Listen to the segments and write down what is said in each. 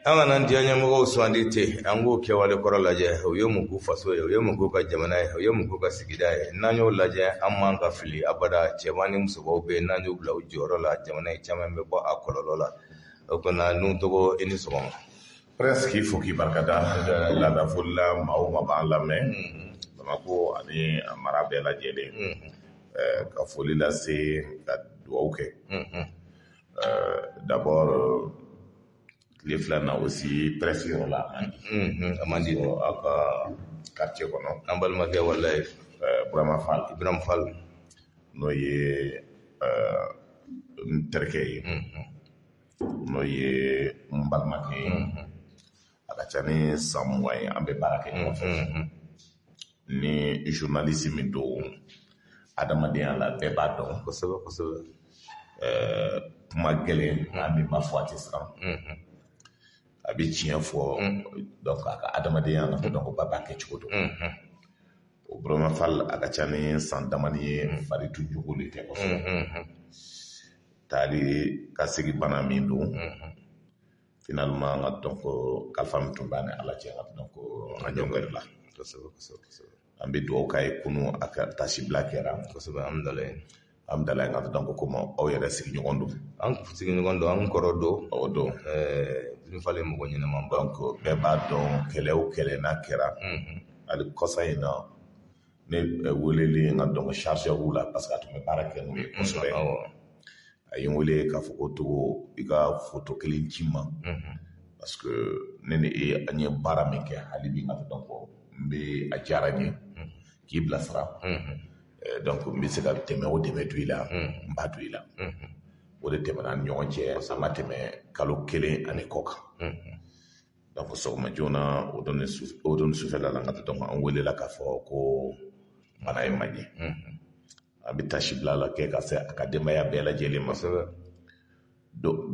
an ka nan diya ɲɛmɔgɔw sugandi ten an k'o kɛwale kɔrɔ lajɛ u ye mun k'u faso ye u ye mun k'u ka jamana ye u ye mun k'u ka sigida ye n'an y'o lajɛ an man ka fili abada cɛman ni musobaw bɛ yen n'an y'u bila u jɔyɔrɔ la jamana ye caman bɛ bɔ a kɔlɔlɔ la o kɔnɔ n'u tɔgɔ i ni sɔgɔma. Presque k'i fo k'i barikada laadafoli la maa o maa b'an lamɛn Bamako ani a mara bɛɛ lajɛlen ka foli lase ka dugawu kɛ d'abord tile fila na aussi presse yɔrɔ la a man di aw ka quartier kɔnɔ an balimakɛ walayi Ibrahima Fall n'o ye n terikɛ ye n'o ye n balimakɛ ye a ka ca ni san 20 ye an bɛ baara kɛ ɲɔgɔn fɛ ni journaliste min don adamadenya la bɛɛ b'a dɔn kosɛbɛ kosɛbɛ kuma gɛlɛn nka min ma fɔ a tɛ siran a bɛ tiɲɛ fɔ donc a ka adamadenya na donc ba b'a kɛ cogo don o Ibrahima Fall a ka ca ni san damani ye fari tun jogolen tɛ kosɛbɛ taali ka segin bana min don finalement nga donc kalifa min tun b'a ni Ala cɛ donc an ka ɲɔgɔn la kosɛbɛ an bɛ dugawu k'a ye kunu a ka tasibila kɛra kosɛbɛ alhamdulilayi nga donc komi aw yɛrɛ sigiɲɔgɔn don an sigiɲɔgɔn don an kɔrɔ don o don Ibrahima Fall ye mɔgɔ ɲɛnama ba donc bɛɛ b'a dɔn kɛlɛ o kɛlɛ n'a kɛra hali kɔsa in na ne weleli nga donc chargeur la parce que a tun bɛ baara kɛ n'o ye kosɛbɛ a ye n wele k'a fɔ ko Togo i ka photo kelen ci ma parce que ne ni e an ye baara min kɛ hali bi nga donc n bɛ a diyara n ye k'i bilasira donc n bɛ se ka tɛmɛ o dɛmɛ don i la n b'a don i la o de tɛmɛna ni ɲɔgɔn cɛ a ma tɛmɛ kalo 1 ani kɔ kan donc sɔgɔma joona o don sufɛla la nga donc an welela k'a fɔ ko bana ye man ɲɛ a bɛ tasibila la kɛ ka se a ka denbaya bɛɛ lajɛlen ma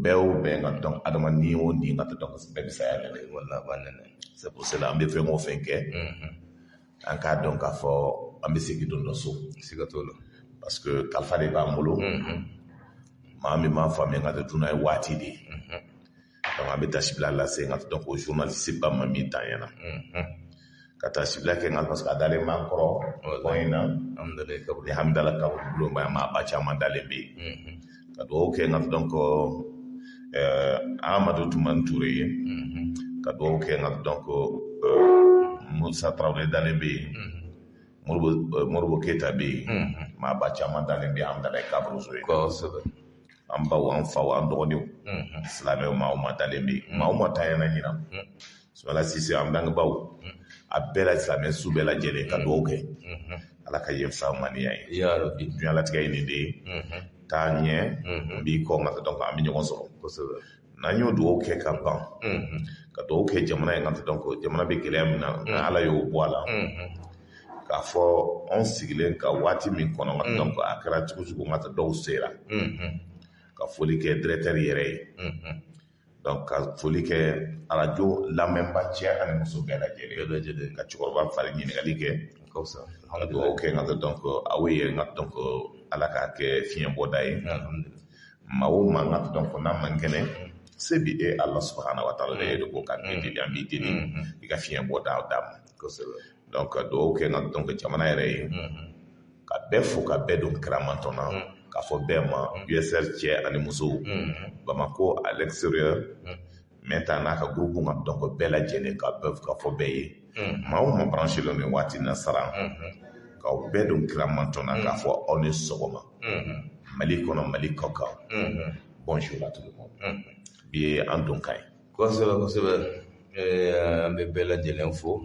bɛɛ o bɛɛ nga donc adama ni o ni nga donc bɛɛ bɛ saya nɛnɛ c'est pour cela an bɛ fɛn o fɛn kɛ an k'a dɔn k'a fɔ an bɛ segin don dɔ so siga t'o la parce que kalifa de b'an bolo maa min m'a faamuya nga tun ye waati de ye donc an bɛ tasibila lase nga donc o journaliste ba ma min tanyana ka tasibila kɛ nga parce que a dalen b'an kɔrɔ ko in na alhamdulillah ka bolo maa ba caman dalen bɛ yen ka dugawu kɛ nga donc Amadou Toumani Touré ye ka dugawu kɛ nga donc Musa Traoré dalen bɛ yen Moribo Keyita bɛ yen maa ba caman dalen bɛ yen alhamdulillah ka bolo ye kosɛbɛ an baw an faw an dɔgɔninw silamɛw maa o maa dalen bɛ yen maa o maa tanyana ɲinan Sumala Sise an bangebaw a bɛɛ la silamɛ su bɛɛ lajɛlen ka dugawu kɛ Ala ka yen fisa maniya ye dunyalatigɛ ye nin de ye taa ɲɛ n b'i kɔ nga donc an bɛ ɲɔgɔn sɔrɔ kosɛbɛ n'an y'o dugawu kɛ ka ban ka dugawu kɛ jamana ye nga donc jamana bɛ gɛlɛya min na nga Ala y'o bɔ a la k'a fɔ anw sigilen ka waati min kɔnɔ nga donc a kɛra cogo cogo nga dɔw sera ka foli kɛ directeur yɛrɛ ye donc ka foli kɛ radio lamɛnba cɛ ani muso bɛɛ lajɛlen ka cɛkɔrɔba fari ɲininkali kɛ ka dugawu kɛ nga donc aw ye nga donc Ala k'a kɛ fiɲɛ bɔda ye maa o maa nga donc n'a man kɛnɛ se bi e Ala subhanahu wa taala de ko ka min di an b'i deli i ka fiɲɛ bɔda d'a ma donc ka dugawu kɛ nga donc jamana yɛrɛ ye ka bɛɛ fo ka bɛɛ don kiramantɔn na k'a fɔ bɛɛ ma USR cɛ ani musow Bamako à l'extérieur maintenant n'a ka groupe nga donc bɛɛ lajɛlen ka fɔ bɛɛ ye maa o maa branché len waati na saran k'aw bɛɛ don kiramantɔn na k'a fɔ aw ni sɔgɔma Mali kɔnɔ Mali kɔ kan bonjour à tout le monde bi ye an don kan ye kosɛbɛ an bɛ bɛɛ lajɛlen fo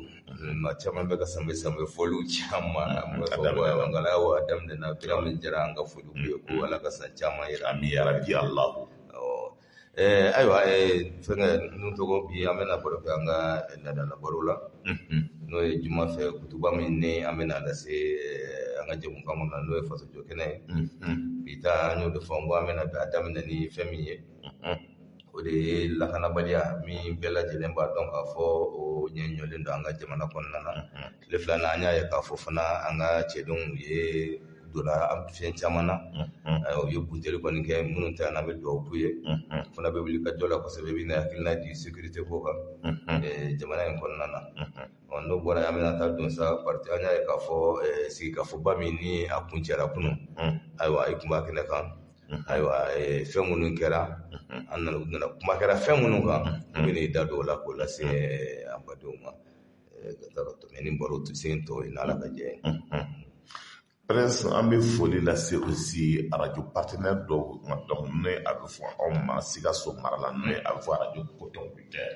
maa caman bɛ ka sanfɛ foliw caman ngala wa daminɛna Birame Jara an ka foliw bɛ ye ko Ala ka san caman yira ami yarabi Allahu ayiwa fɛnkɛ ninnu tɔgɔ bi an bɛna baro kɛ an ka laadala baro la n'o ye juma fɛ kutuba min ni an bɛna lase an ka jɛmukan kɔnɔ n'o ye faso jɔ kɛnɛ ye bi ta an y'o de fɔ n ko an bɛna a daminɛ ni fɛn min ye o de ye lakanabaliya min bɛɛ lajɛlen b'a dɔn k'a fɔ o ɲɛɲɔlen don an ka jamana kɔnɔna na tile 2 nan an y'a ye k'a fɔ fana an ka cɛdenw ye donna an fiɲɛ caman na u ye buteli kɔni kɛ minnu ta n'an bɛ dugawu k'u ye fana bɛ wuli ka jɔ la kosɛbɛ i bɛ na hakilina di sécurité ko kan jamana in kɔnɔna na n'o bɔra yen an bɛna taa don sa parti an y'a ye k'a fɔ sigikafɔba min ni a kun cɛra kunun ayiwa i kun b'a kɛnɛ kan ayiwa fɛn minnu kɛra an nana kuma kɛra fɛn minnu kan u bɛ da don o la k'o lase an badenw ma ka taa tɛmɛ ni baro sen tɔ ye n'Ala ka jɛ ye. Prince an bɛ foli lase aussi radio partenaire dɔw ma donc n'o ye a bɛ fɔ anw ma Sikaso mara la n'o ye a bɛ fɔ radio Coton Culture.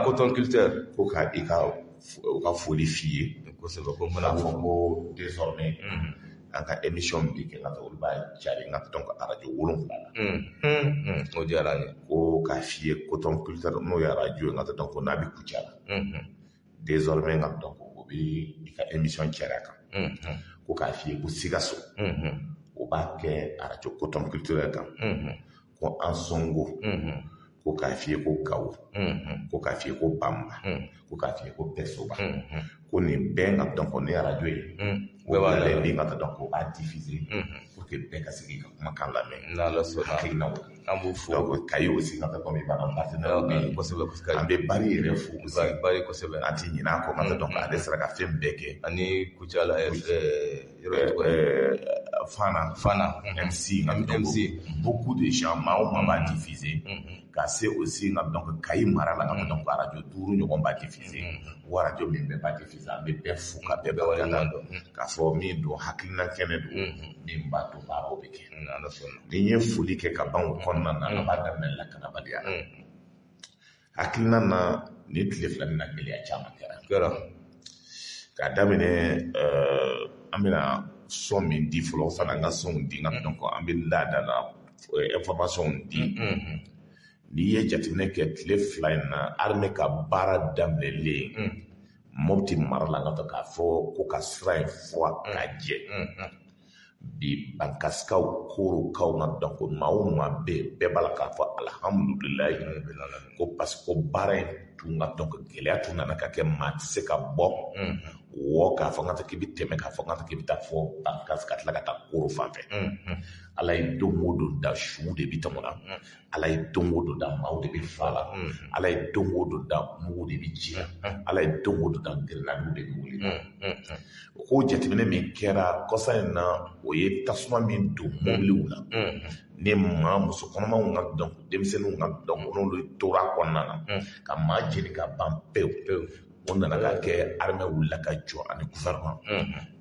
Coton Culture ko ka i ka foli f'i ye kosɛbɛ ko mana fɔ ko désormais an ka émission bi kɛ nka olu b'a cari nka donc radio 7 la o diyara n ye ko k'a f'i ye Coton Culture n'o ye radio nka donc n'a bɛ Kucala désormais nka donc o bɛ i ka émission cari a kan ko k'a f'i ye ko Sikaso o b'a kɛ radio Coton Culture kan ko an Songo ko k'a f'i ye ko Gawo ko k'a f'i ye ko Bamba ko k'a f'i ye ko Pesoba ko nin bɛɛ nka donc ne radio ye o bɛ bin nka donc o b'a diffuser pour que bɛɛ ka se k'i ka kumakan lamɛn n'Ala sɔnna hakilinaw an b'u fo donc Kayi aussi nka donc i b'a dɔn partenaire bɛ yen kosɛbɛ an bɛ Bari yɛrɛ fo Bari kosɛbɛ an ti ɲinɛ a kɔ nka donc ale sera ka fɛn bɛɛ kɛ ani Kucala Fana MC beaucoup de gens maa o maa b'a diffuser ka se aussi nka donc Kayi mara la nka donc radio 5 ɲɔgɔn b'a diffuser o radio min bɛɛ b'a diffuser an bɛ bɛɛ fo ka bɛɛ barikada k'a fɔ min don hakilina kɛnɛ don min b'a to baaraw bɛ kɛ ni ye foli kɛ ka ban o kɔnɔna na an b'a daminɛ lakanabaliya la hakilina na ni tile fila ni na gɛlɛya caman kɛra k'a daminɛ an bɛna sɔn min di fɔlɔ fana an ka sɔnw di nka donc an bɛ laada la information di n'i ye jateminɛ kɛ tile fila in na armée ka baara daminɛlen Mopti mara la nka k'a fɔ ko ka sira in fura ka jɛ bi bankasikaw korokaw nka donc maa o maa bɛ yen bɛɛ b'a la k'a fɔ alihamudulilayi ko parce que ko baara in tun nka donc gɛlɛya tun nana ka kɛ maa tɛ se ka bɔ wɔ k'a fɔ nka k'i bɛ tɛmɛ k'a fɔ nka k'i bɛ taa fɔ bankasi ka tila ka taa koro fan fɛ Ala ye don o don da suw de bɛ tɛmɛ na Ala ye don o don da maaw de bɛ fa la Ala ye don o don da mugu de bɛ ji la Ala ye don o don da gɛrɛnadiw de bɛ wuli o ko jateminɛ min kɛra kɔsa in na o ye tasuma min don mobiliw la ni maa muso kɔnɔmaw ka donc denmisɛnninw ka donc n'olu tora kɔnɔna na ka maa jeni ka ban pewu o nana ka kɛ armée wulila ka jɔ ani gouvernement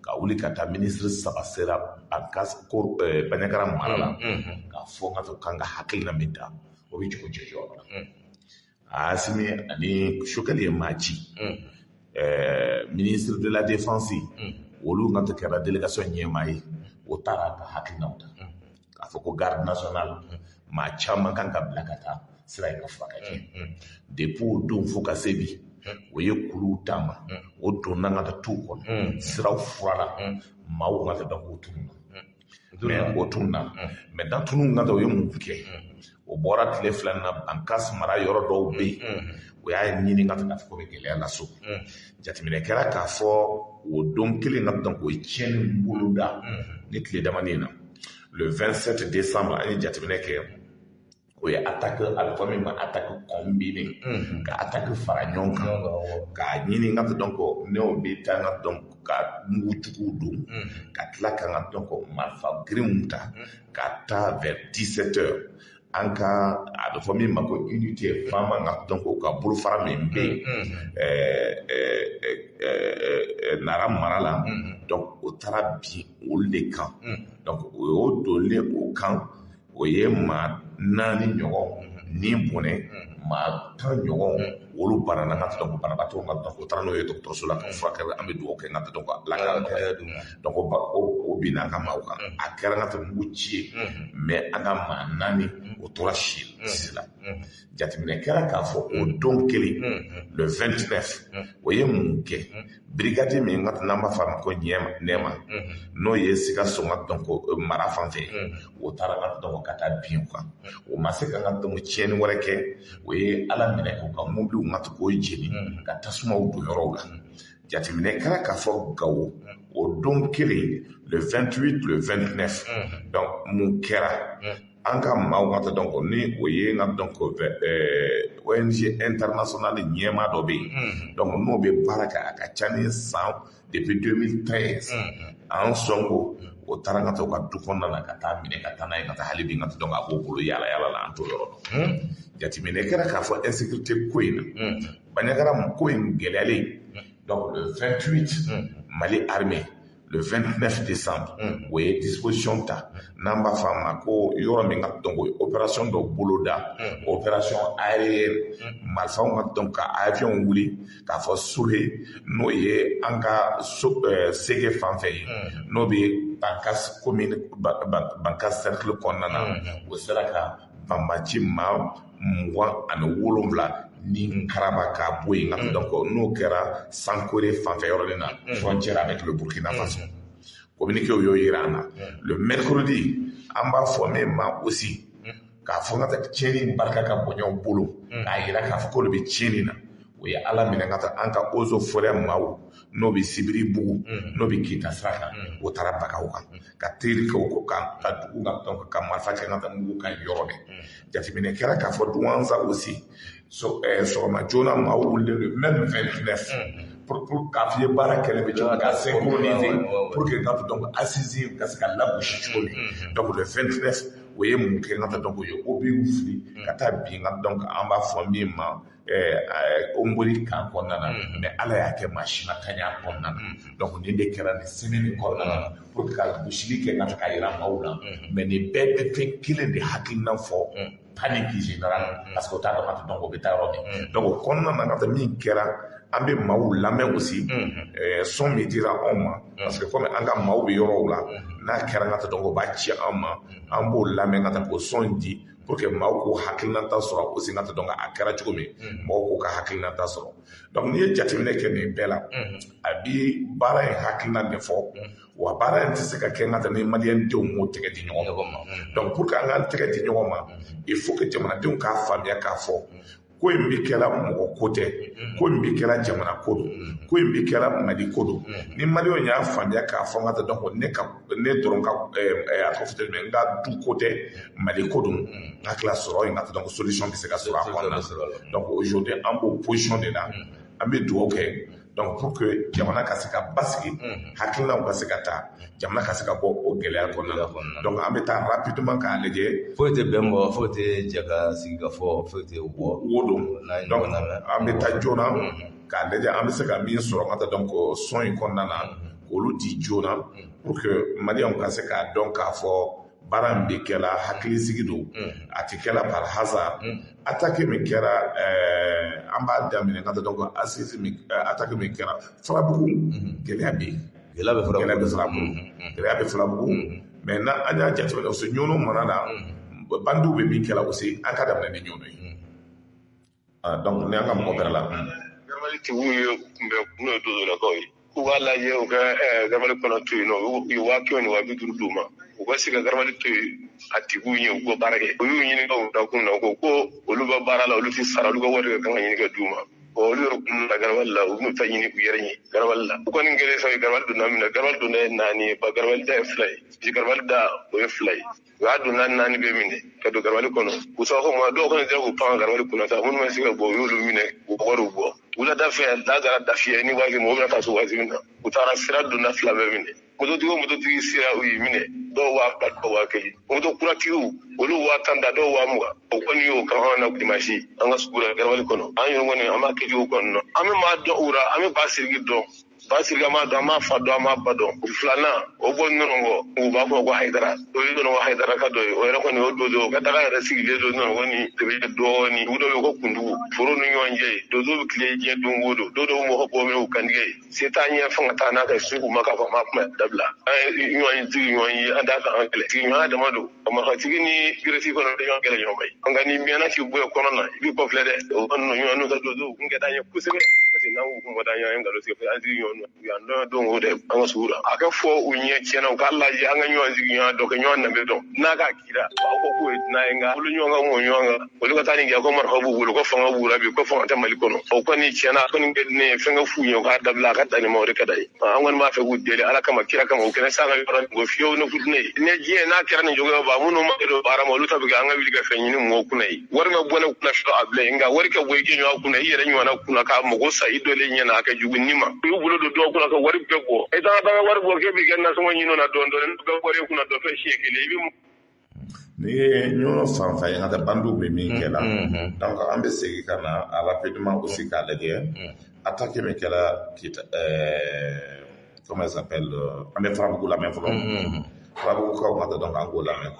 ka wuli ka taa ministre 3 sera Banɲagara mara la k'a fɔ n ka to k'an ka hakilina min ta o bɛ jogo jɔjɔ la Asimi ani Sokɛli ye maa ci ministre de la défense olu nka to kɛra délégation ɲɛmaa ye o taara ka hakilinaw ta k'a fɔ ko garde nationale maa caman kan ka bila ka taa sira in ka furakɛ kɛ depuis o don fo ka se bi o ye kuluw d'a ma o donna n ka taa tu kɔnɔ siraw furala maaw ka taa dɔn k'o tunun mais o tunun na mais dans tunun ka taa o ye mun kɛ o bɔra tile fila na Bankasi mara yɔrɔ dɔw bɛ yen o y'a ɲini ka taa fɔ bɛ gɛlɛya la so jateminɛ kɛra k'a fɔ o don kelen ka dɔn k'o ye tiɲɛni bolo da ni tile damani na le 27 décembre an ye jateminɛ kɛ o ye attaque a bɛ fɔ min ma attaque combinée ka attaque fara ɲɔgɔn kan k'a ɲini ka dɔn ko n'o bɛ taa ka dɔn ka mugujuguw don ka tila ka ka dɔn ko marifa girinw ta ka taa vers 17 heures an ka a bɛ fɔ min ma ko unité fama ka dɔn ko ka bolofara min bɛ Nara mara la donc o taara bin olu de kan donc o y'o donlen o kan o ye maa 4 ɲɔgɔn ni bɔnɛ maa 10 ɲɔgɔn olu banana ka dɔn ko banabaatɔ ka dɔn ko taara n'o ye dɔgɔtɔrɔso la ka furakɛ an bɛ dugawu kɛ ka dɔn ko Ala ka kɛ donc o bin an ka maaw kan a kɛra ka tɛmɛ mugu ci ye mais an ka maa 4 o tora si la jateminɛ kɛra k'a fɔ o don kelen le 29 o ye mun kɛ brigade min ka n'an b'a fɔ a ma ko Nɛma n'o ye Sikaso ka dɔn ko mara fan fɛ o taara ka dɔn ka taa bin kan o ma se ka dɔn tiɲɛ tiɲɛni wɛrɛ kɛ o ye ala minɛ k'u ka mobiliw ŋa to k'o jeni ka tasumaw don yɔrɔw la jateminɛ kɛra k'a fɔ Gawo o don kelen le 28 le 29 donc mun kɛra an ka maaw ŋa to donc ni o ye ŋa donc ONG international ɲɛma dɔ bɛ yen donc n'o bɛ baara kɛ a ka ca ni san depuis 2013 an sɔn ko o taara ŋa to ka du kɔnɔna na ka taa minɛ ka taa n'a ye ka taa hali bi ŋa to donc a b'o bolo yala yala la an t'o yɔrɔ dɔn jateminɛ kɛra k'a fɔ insécurité ko in na Bandiagara ko in gɛlɛyalen donc le 28 Mali armée le 29 décembre o ye disposition ta n'an b'a fɔ a ma ko yɔrɔ min ka donc opération dɔ boloda opération aérienne marifaw ka donc ka avion wuli k'a fɔ Sure n'o ye an ka Sege fanfɛ ye n'o bɛ Bankas commune Bankas cercle kɔnɔna na o sera ka banbaci maa 27 ni karaba ka bɔ yen donc n'o kɛra Sankore fanfɛ yɔrɔnin na frontière avec le Burkina Faso communiqué o y'o yira an na le mercredi an b'a fɔ min ma aussi k'a fɔ ka taa tiɲɛni barika ka bonya bolo k'a yira k'a fɔ k'olu bɛ tiɲɛni na o ye ala minɛ ka taa an ka eaux et forêts maaw n'o bɛ Sibiribugu n'o bɛ Kita sira kan o taara Bakaw kan ka terikɛ o kan ka dugu kan donc ka marifa cɛ ka taa mugu kan yɔrɔ bɛɛ jateminɛ kɛra k'a fɔ Douentza aussi sɔgɔma joona maaw wulilen le même 29 pour k'a fɔ i ye baara kɛlɛ bɛ cogo k'a synchroniser pour que ka donc assise ka se ka lagosi cogo min donc le 29 o ye mun kɛ ka donc o ye obiw fili ka taa bin donc an b'a fɔ min ma Omboli kan kɔnɔna na mais ala y'a kɛ masina kaɲa kɔnɔna na donc nin de kɛra nin semaine kɔnɔna na pour que ka gosili kɛ ka ka yira maaw la mais nin bɛɛ bɛ fɛn kelen de hakilina fɔ panique générale parce que o t'a dɔn ka donc o bɛ taa yɔrɔ min donc o kɔnɔna na ka min kɛra an bɛ maaw lamɛn aussi son min dira anw ma parce que comme an ka maaw bɛ yɔrɔw la n'a kɛra ka donc o b'a ci an ma an b'o lamɛn ka taa k'o son di pour que maaw k'u hakilinata sɔrɔ aussi ka taa donc a kɛra cogo min maaw k'u ka hakilinata sɔrɔ donc n'i ye jateminɛ kɛ nin bɛɛ la a bi baara in hakilina de fɔ wa baara in tɛ se ka kɛ ka taa ni maliyɛn denw m'o tɛgɛ di ɲɔgɔn ma donc pour que an k'an tɛgɛ di ɲɔgɔn ma il faut que jamanadenw k'a faamuya k'a fɔ ko in bɛ kɛra mɔgɔ ko tɛ ko in bɛ kɛra jamana ko don ko in bɛ kɛra Mali ko don ni maliyɛnw y'a faamuya k'a fɔ ka taa donc ne dɔrɔn ka a ko fitiri n ka du ko tɛ Mali ko don n hakili sɔrɔ yen ka taa donc solution bɛ se ka sɔrɔ a kɔnɔna na donc aujourd'hui an b'o position de la an bɛ dugawu kɛ donc pour que jamana ka se ka basigi hakilinaw ka se ka taa jamana ka se ka bɔ o gɛlɛya kɔnɔna na donc an bɛ taa rapidement k'a lajɛ foyi tɛ bɛn bɔ foyi tɛ jɛ ka sigi ka fɔ foyi tɛ bɔ wo don donc an bɛ taa joona k'a lajɛ an bɛ se ka min sɔrɔ ka taa donc son in kɔnɔna na k'olu di joona pour que maliyɛnw ka se k'a dɔn k'a fɔ baara min bɛ kɛla hakilisigi don a tɛ kɛla par hasard attaque min kɛra an b'a daminɛ ka taa donc assise min attaque min kɛra Falabugu gɛlɛya bɛ yen gɛlɛya bɛ Falabugu mais na an y'a jateminɛ aussi ɲɔnɔ mana na bandiw bɛ min kɛla aussi an ka daminɛ ni ɲɔnɔ ye donc ni an ka mɔgɔ bɛrɛ la tigiw ye kunbɛ n'o ye dozolakaw ye k'u b'a lajɛ u ka garamali kɔnɔ to yen nɔ u ye 50 ni 50 d'u ma u ka se ka garamali to yen a tigiw ye u ka baara kɛ u y'u ɲini ka u da kun na ko olu bɛ baara la olu tɛ sara olu ka wari ka kan ka ɲini ka d'u ma olu yɛrɛ kun na garamali la u bɛna taa ɲini u yɛrɛ ye garamali la u kɔni kɛlen sa garamali donna min na garamali donna ye 4 ye ba garamali da ye 2 ye garamali da o ye 2 ye u y'a donna 4 bɛ minɛ ka don garamali kɔnɔ u sɔrɔ ko ma dɔw kɔni tɛ k'u pan garamali kunna sa minnu ma se ka bɔ u y'olu minɛ u wariw bɔ wulada fɛ da gara dafiya ni waati mɔgɔ bɛna taa so waati min na u taara sira donna 2 bɛɛ minɛ mototigi sira u yi minɛ dɔw b'a 2 dɔw b'a 1 moto kuratigiw olu 10 da dɔw 20 o kɔni y'o kan an na dimanche an ka sugu la garamali kɔnɔ an yɛrɛ kɔni an b'a kɛ cogo kɔnɔ an bɛ maa dɔn u la an bɛ ba sirigi dɔn ba sirigi an b'a dɔn an b'a fa dɔn an b'a ba dɔn filanan o bɔ nɔnɔ kɔ u b'a fɔ ko Hayidara o ye nɔnɔ ko Hayidara ka dɔ ye o yɛrɛ kɔni o dodo ka taga yɛrɛ sigilen don nɔnɔ kɔni de bɛ dɔɔni u dɔ bɛ ko kundugu foro ni ɲɔgɔn cɛ dodo bɛ tile diɲɛ don o don dodo mɔgɔ bɔ mɛ u kantigɛ ye se t'a ɲɛ fanga taa n'a ka sugu ma k'a fɔ ma kuma dabila an ye ɲɔgɔn tigi ɲɔgɔn ye an t'a kan an kɛlɛ tigi ɲɔgɔn dama don a marifatigi ni giresi kɔnɔ tɛ ɲɔgɔn kɛlɛ ɲɔgɔn ye nka ni mɛnna k'i bɔ kɔnɔ na i b'i kɔfilɛ dɛ o kɔni ɲɔgɔn n'u ka dodo kun kɛ d'an ye kosɛbɛ parce que n'an ko kuma da yan galo sai an zigi yon yan don o de an sura aka fo unye chena ka Allah ji an ga yon zigi yon do ka yon na be don na ka kira ko ko na nga lu nyonga mo nyonga olu ka tani ga ko mar habu bulu ko fanga bura bi ko fanga ta malikono o ko ni chena ko ni ne fanga fu nyo ka dabla ka tani mo de kadai an won ma fe gudde ala kama kira kama o kana sanga yoran go fiyo no kudne ne je na kira ni jogo ba munu ma do bara mo lu tabi ga nga wi ga fe nyini mo kunai war ma bona kuna sho able nga war ka boy ke nyo kunai yere nyo na kuna ka mo go sa idole nyana ka jugun nima yu bulo do kuna ka war be go e da war bo ke bi ganna so nyino na don don do gore kuna do fe shekele bi ni ñoo fan fay nga bandu be min kela donc ambe segi kana rapidement aussi ka lege attaquer me kela kita comment ça s'appelle ambe frabu la même fois frabu ko ma donc angola mais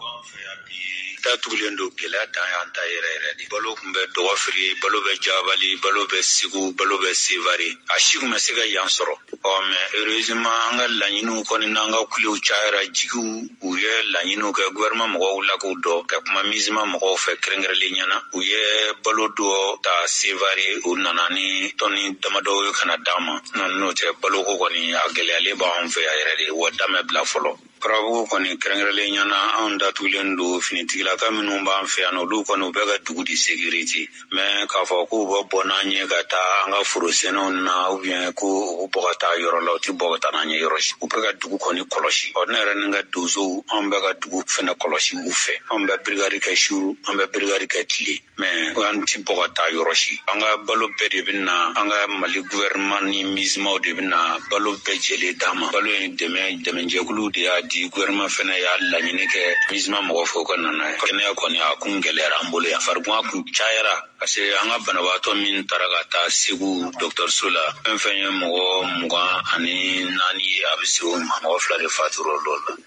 ta tugulendo kela ta anta yere di balo kumbe do fri balo be jabali balo be sigu balo be sivari ashigu me sega yansoro o me heureusement anga lanyinu ko ni nanga kulu chaira jigu uye lanyinu ka gouvernement mo wala ko do ka kuma mizima mo fe krengere lenyana uye balo do ta sivari unanani toni damado kana dama no te balo ko ni agele ale ba on fe yere di wadame bla folo Prabu koni kerengere nyana anda tulendo finitigila kaminu ba mfe anolu kono bega dugudi security me ka fa ko bo bonanye gata anga furuseno na ubien ko bogata yoro loti bogata nanye yoro u bega dugu koni koloshi onere nga dozo ambega dugu fena koloshi ufe amba brigade ka shuru amba brigade ka tili me anti bogata yoro shi anga balo bede binna anga mali gouvernement ni mismo de binna balo bejele dama balo deme jekulu de di gouvernement fena ya la nyine ke misma mo fo ko nana kene ko ni akun gelera ambole ya farbu akun chaira ase anga banawato min taragata sigu Dr. Sula enfenye mo ani nani abisu mo flare faturo lola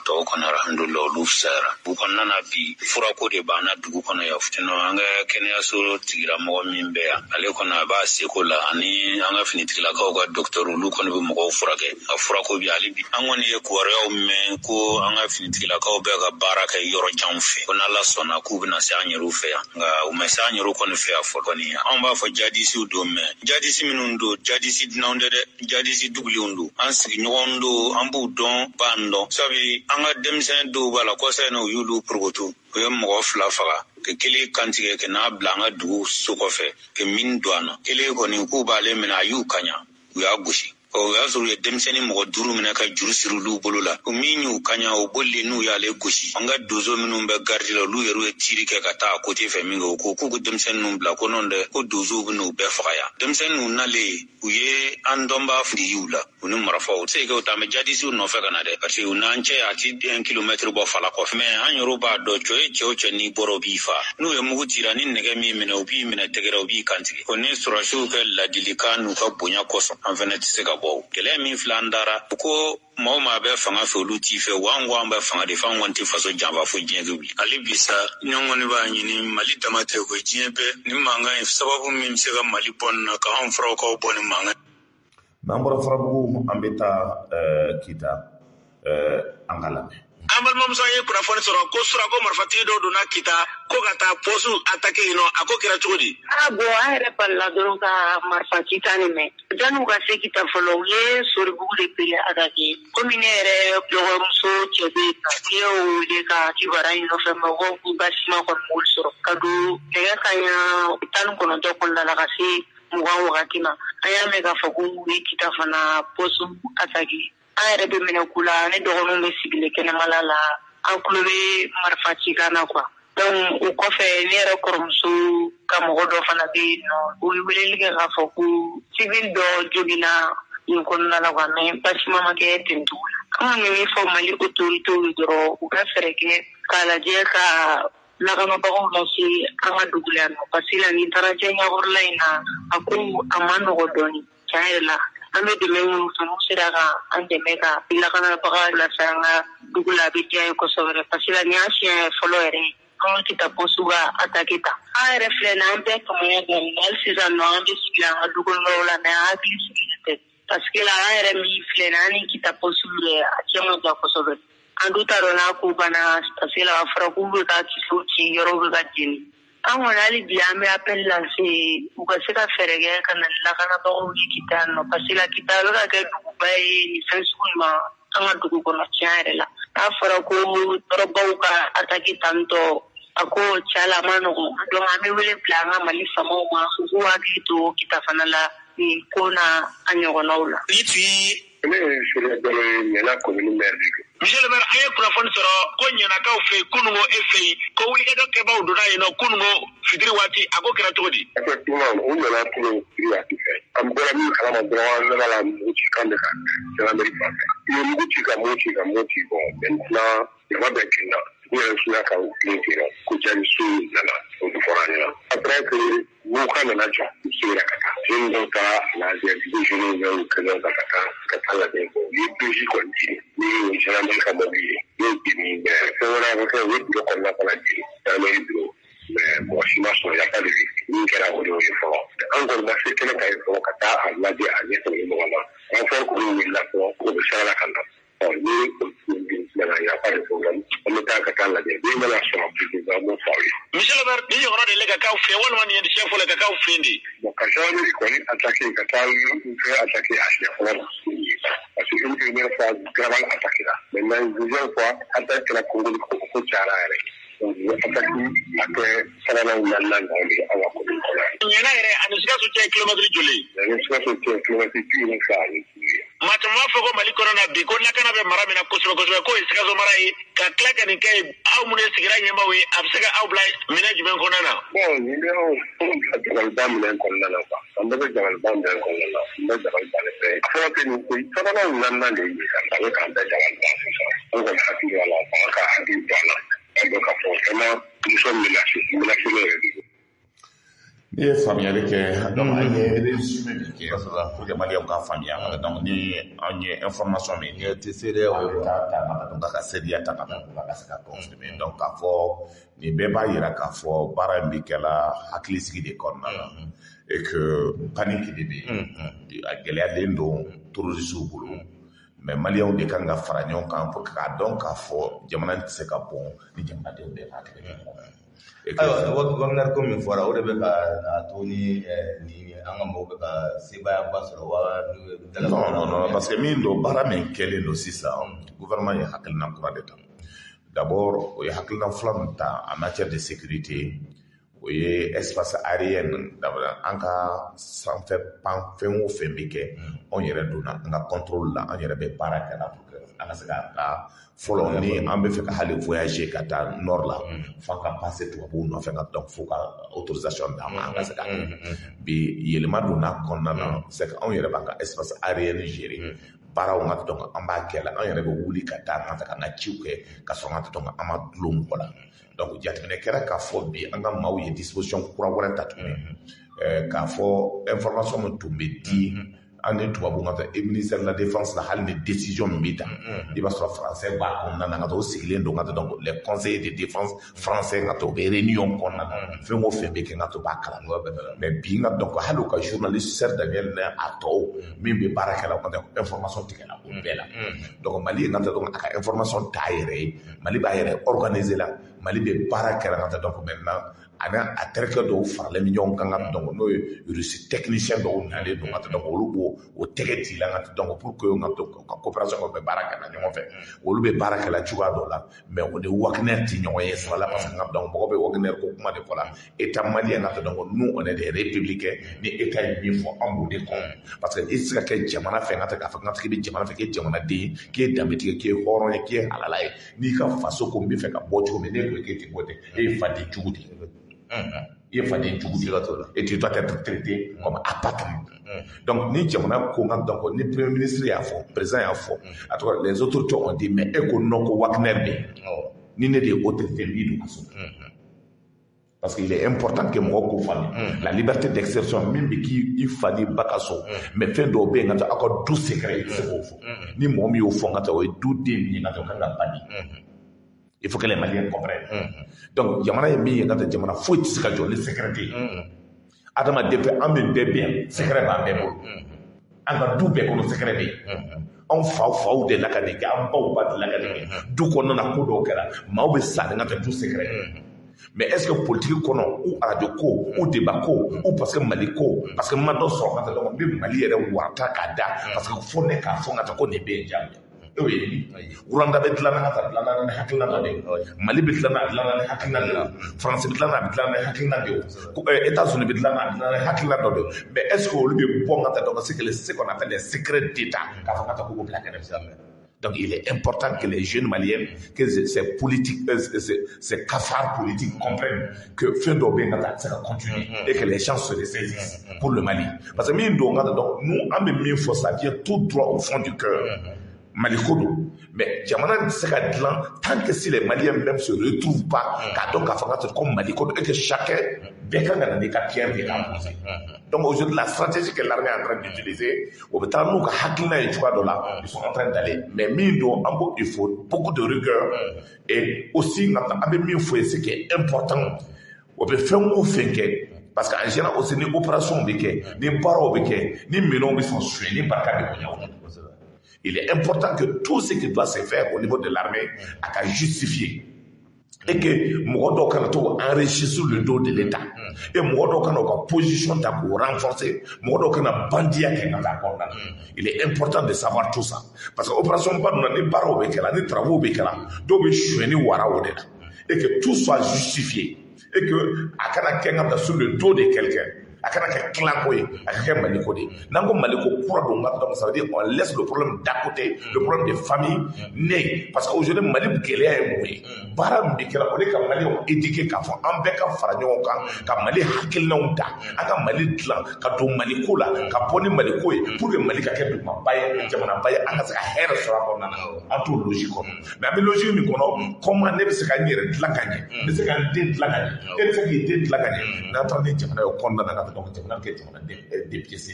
to ko na alhamdulillah lufsara bu ko nana bi fura ko de bana dugu kono ya futino anga kene aso tigira mo min be ale ko na ba se ko la ani anga finitila ka ko Dr. Lu ko no mo fura ke fura ko bi ali bi angoni e ko rew me ko anga finitila ka be ga baraka yoro jamfe ko na la sona ku bina se anyeru fe nga o me se anyeru ko no fe afokoni an ba fo jadisi do me jadisi minundo jadisi dinonde de jadisi dugli undu an sigi nyondo an bu don bando sabi anga demsen do bala ko se no yulu progoto ko mo fla faga ke kele kantige ke na blanga du sukofe ke min douana kele ko ni ku bale mina yu kanya ya gushi o ya zuru demseni mo duru mina ka juru siru lu bolula o minyu kanya o bolle nu ya le gushi anga dozo minu be gardi lo lu yeru e tiri ke kata ko te fe mingo ko ku demsen nu bla ko nonde ko dozo bu be faya demsen nu na le uye andomba fudi yula unu marafa o se ke o tame jadi su no fe kana de parce que unanche ati 1 kilometre bo fala ko me anyoro ba do choe choche ni boro bifa nu e mugu tira ni nege mi mina obi mina tegera obi kanti ko ne surashu ke la dilikanu ka bonya koso en venet se ka bo kele mi flandara ko mo ma be fanga fe luti fe wangwa ba fanga de fanga wanti faso jamba fo jenge bi ali bisa nyongo ni ba nyini mali tamate ko jebe ni manga sababu mi msega mali pon ka on fro ko bon manga nambara frabu ambeta kita angala ambal mom so ye kurafoni soro ko sura ko marfati do na kita ko kata posu atake ino ako kira chodi abo aere palla do ka marfati tani me janu ka se kita folo ye sori bugule pele atake kominere lo so chebe ka ye o le ka tibara ino fe mo ko basima ko mulso kadu te kanya tanu kono to kon la ka se muwa wakati ma aya me ka fogu kita fana posu atake aere be mena kula ne dogono me sigile kene malala anklobe marfati kana kwa donc o kofe ne re korumsu kam godo fana be no o wele ke ga foku civil do jogina in konna la kwa me pasima make tentu kama ni formally autorité widro o ka fereke kala je ka la kama ba ko lasi anga dugulano pasila ni taraje nya orlaina aku amano godoni chaela ame de men sunu siraga ande mega ila kana paga la sanga dugula bitia ko sobre pasila ni asia follower ko kita posuga atakita a reflena ambe como ya normal season no ande sigla dugul no la na aglisite parce la era mi flenani kita posure achema ja ko sobre andu tarona ku bana pasila afra ku ka kisuchi yoro ga jini an kɔni hali bi an bɛ appel lase u ka se ka fɛɛrɛ kɛ ka na lakanabagaw ye kita nɔ parce que la kita bɛ ka kɛ duguba ye nin fɛn sugu ma an ka dugu kɔnɔ tiɲɛ yɛrɛ la n'a fɔra ko tɔrɔbaw ka attaque tantɔ a ko cɛla a ma nɔgɔn donc an bɛ wele bila an ka Mali faamaw ma u k'u hakili to kita fana la nin ko n'a a ɲɔgɔnnaw la. Ne ye Sule Dolo ye Ɲɛna commune maire de don. Monsieur le maire, an ye kunnafoni sɔrɔ ko Ɲɛnakaw fɛ yen kunungo e fɛ yen ko wulikajɔ kɛbaaw donna yen nɔ kunungo fitiri waati a ko kɛra cogo di? Effectivement u nana kunungo fitiri waati fɛ. An bɔra min kalama dɔrɔn an nana la mugu ci kan bɛ ka gendarmerie fan fɛ. U ye mugu ci ka mugu ci bon maintenant jama bɛɛ kinna. U yɛrɛ sina ka tilen ten ko jariso nana o fɔra an ɲɛna. Après que Muka nana jɔ u segira ka taa. Jeunes dɔw taara lajɛ jeunes bɛ u kɛnɛ ka taa lajɛ. U ye doji kɔni jiri ni gendarmerie ka mɔbili ye. N'o jeni mais fɛn wɛrɛ a bɛ kɛ u ye bureau kɔnɔna fana jiri gendarmerie bureau mais mɔgɔ si ma sɔn y'a pas de victime min kɛra o de y'o ye fɔlɔ. An kɔni ma se kɛnɛ kan yen fɔlɔ ka taa a lajɛ a ɲɛfɛ mɔgɔ ma. An fɛn kɔni wulila fɔlɔ o bɛ sirala ka na. Ni nana y'a pas de problème an bɛ taa ka taa lajɛ min mana sɔrɔ président an b'o fɔ aw ye. Monsieur le maire, ni ɲɔgɔnna de ka k'aw fɛ walima nin ye siɲɛ fɔlɔ ka k'aw fɛ de. Bon ka gendarmerie kɔni attaqué ka taa fɛn attaqué a siɲɛ fɔlɔ la parce que une première fois Garabal attaqué la maintenant une deuxième fois attaque kɛra Kongoli ko cayara yɛrɛ donc attaque a kɛ sabanan naaninan ɲɔgɔn de an ka commune kɔnɔ. Ɲɛna yɛrɛ ani Sikaso cɛ ye kilomɛtiri joli? Ani Sikaso cɛ ye kilomɛtiri 70 ani maa caman b'a fɔ ko Mali kɔnɔ na bi ko lakana bɛ mara min na kosɛbɛ kosɛbɛ k'o ye Sikaso mara ye ka tila ka nin kɛ aw minnu ye sigira ɲɛmaaw ye a bɛ se ka aw bila minɛn jumɛn kɔnɔna na? Bon nin bɛ ka dabaliban minɛn kɔnɔna na quoi an bɛɛ bɛ dabaliban minɛn kɔnɔna na n bɛ dabaliban de fɛ a fɔra tɛ nin ko sabanan naaninan de ye a bɛ k'an bɛɛ dabaliban sisan an kɔni hakili b'a la an ka hakili to a la an bɛ ka fɔ vraiment nous sommes menacés yɛrɛ de don. N'i ye faamuyali kɛ donc an ye résumé min kɛ pour que maliyɛnw k'a faamuya donc ni an ye information min ye tɛ seereya o ye donc ka seereya ta ka ka se ka confirmer donc k'a fɔ nin bɛɛ b'a yira k'a fɔ baara in bɛ kɛla hakilisigi de kɔnɔna na et que panique de bɛ yen a gɛlɛyalen don terroristes bolo mais maliyɛnw de kan ka fara ɲɔgɔn kan pour que k'a dɔn k'a fɔ jamana tɛ se ka bɔ ni jamanadenw bɛɛ b'a kɛ ɲɔgɔn fɛ. Ayiwa gouverneur ko min fɔra o de bɛ ka to ni an ka mɔgɔw bɛ ka sebaayaba sɔrɔ wa non parce que min don baara min kɛlen don sisan gouvernement ye hakilina kura de ta d'abord o ye hakilina fɔlɔ min ta en matière de sécurité o ye espace aérien an ka sanfɛ pan fɛn o fɛn bɛ kɛ anw yɛrɛ donna an ka contrôle la an yɛrɛ bɛ baara kɛ la pour que an ka se ka taa fɔlɔ ni an bɛ fɛ ka hali voyager ka taa nord la f'an ka passer tubabuw nɔfɛ ka donc fo ka autorisation d'a ma an ka se ka bi yɛlɛma donna kɔnɔna na c'est que anw yɛrɛ b'an ka espace aérien gérer baaraw ka donc an b'a kɛ la an yɛrɛ bɛ wuli ka taa an ka ciw kɛ ka sɔrɔ an ka donc an ma dulon mɔgɔ la donc jateminɛ kɛra k'a fɔ bi an ka maaw ye disposition kura wɛrɛ ta tuguni k'a fɔ information min tun bɛ di an ni tubabu ka taa ministère de la défense la hali ni décision min bɛ ta i b'a sɔrɔ français b'a kɔnɔna na ka taa o sigilen don ka taa donc les conseillers de défense français ka taa o bɛ réunion kɔnɔna na fɛn o fɛn bɛ kɛ ka to b'a kalan mais bi ka donc hali o ka journaliste Sɛr Daniel n'a a tɔw min bɛ baara kɛ la o ka information tigɛla o bɛɛ la donc Mali ka taa donc a ka information t'a yɛrɛ ye Mali b'a yɛrɛ organiser la Mali bɛ baara kɛ la ka taa donc maintenant ani a terikɛ dɔw faralen bɛ ɲɔgɔn kan ka donc n'o ye Russie technicien dɔw nalen don ka taa donc olu b'o o tɛgɛ ci la ka taa donc pour que ka coopération bɛ baara kɛ la ɲɔgɔn fɛ olu bɛ baara kɛ la cogoya dɔ la mais o de Wagner tɛ ɲɔgɔn ye sira la parce que donc mɔgɔ bɛ Wagner ko kuma de fɔ la état malien ka taa donc nous on est des républicains ni état ye min fɔ an b'o de kɔn parce que i tɛ se ka kɛ jamana fɛ ka taa k'a fɔ k'i bɛ jamana fɛ k'i ye jamanaden k'i ye danbetigi k'i ye hɔrɔn ye k'i ye halala ye n'i ka faso ko n bɛ fɛ ka bɔ cogo min ne ko k'e tɛ bɔ ten e ye faden jugu de ye. Il y a des gens et tu dois être traité comme apatride. Donc, ni jamana ko donc ni premier ministre y'a fɔ, président y'a fɔ, à tout les autorités ont dit mais eko non ko Wagner be. Ni ne de autorité bi do kaso. Parce qu'il est important que mɔgɔ ko faamu la liberté d'expression min bɛ k'i fani ba ka so mais fɛn dɔw bɛ yen ka taa aw ka du secret i tɛ se k'o fɔ ni mɔgɔ min y'o fɔ ka taa o ye du den min ye ka taa o kan ka bani. Il faut que les Maliens comprennent. Donc, jamana ye min ye ka taa jamana foyi tɛ se ka jɔ ni secret tɛ yen. Adamaden fɛ an bɛ bɛɛ bɛ yan secret b'an bɛɛ bolo. An ka du bɛɛ kɔnɔ secret bɛ yen. Anw faw de la ka nin kɛ an baw ba de la ka nin kɛ du kɔnɔna na ko dɔw kɛra maaw bɛ sa ni ka taa du secret. Mais est-ce que politique qu'on a, ou radio ko, ou débat ko, ou parce que Mali ko, parce que maintenant sur quand on dit Mali est ouata kada, parce que faut ne ka fo ngata ko ne be jambe. Oui, Rwanda betlana ngata blana ne hakilana de, Mali betlana blana ne hakilana de, France betlana blana ne hakilana de, États-Unis betlana blana ne hakilana de. Mais est-ce que lui bon ngata donc c'est que ce qu'on appelle les secrets d'État, ka fo ngata ko blaka ne jamais. Donc il est important que les jeunes Maliens, que ces politiques, ces cafards politiques comprennent que fin d'obé ça va continuer et que les gens se ressaisissent pour le Mali. Parce que nous, on a mis faut ça vient tout droit au fond du cœur. Mali Kodo. Mais Jamana tant que si les Maliens même se retrouvent pas, comme Mali Kodo, et que chacun donc aujourd'hui, la stratégie que l'armée est en train d'utiliser, ils sont en train d'aller. Mais il faut beaucoup de rigueur. Et aussi, ce qui est important, parce qu'en général, aussi, les opérations, les barreaux, les millions sont suivis par il est important que tout ce qui doit se faire au niveau de l'armée a justifié. Et que Mogodo Kanato enrichisse sur le dos de l'État. Et Mogodo Kanato position pour renforcer. Mogodo Kanato bandia Kanato. Il est important de savoir tout ça. Parce que l'opération Baduna n'est pas au Bekela, n'est travaux Bekela, doit chuer Wara Odela. Et que tout soit justifié. Et que Akana Kenga sur le dos de quelqu'un. Akana Kenga Akana Maliko. Nango Maliko Kura donc ça veut dire on laisse le problème d'à côté, le problème des familles né. Parce qu'aujourd'hui, Mali Bukele est mouillé. Baram Bukele, on est comme Mali ont éduqué qu'à fond, en bec à Faragnon, qu'à Mali Hakil Nonta, à Mali Tlan, qu'à ton Malikola, qu'à Pony Malikoé, pour que Mali Kaké de Mabaye, Jamana Baye, à la haine sur la en tout logique. Mais à logique, nous connaissons comment ne se gagner de la gagne, ne se gagner de la gagne, et ce qui était de la gagne. N'entendez Jamana au condamné, donc Jamana qui est des pièces.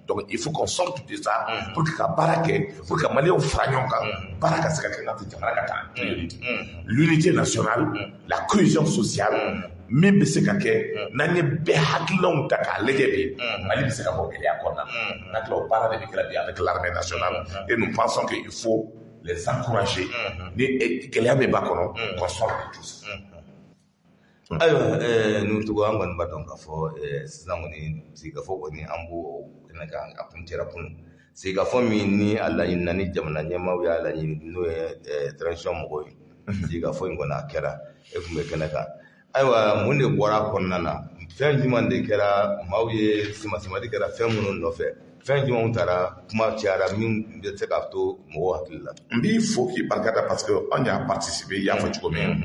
Donc il faut qu'on sorte de ça pour que Mali au Faragnon, Baraka l'unité nationale, la cohésion sociale, même si quelqu'un n'a pas de taka légébé, Mali se capable avec l'armée nationale et nous pensons qu'il faut les encourager et que les amis qu'on sorte de tout ça. Alors, nous te voyons en bas donc à fort, c'est ambo c'est que ni ala inani jamana nyama ya ala no transition mo c'est que ngona kera e fu mekana ka aiwa mun ne bora konna na fen juman de kera mawye sima de kera fen mun no fe fen juman tara kuma tiara min de te kapto mo hakilla mbi foki barkata parce que on y a participé ya fa chuko men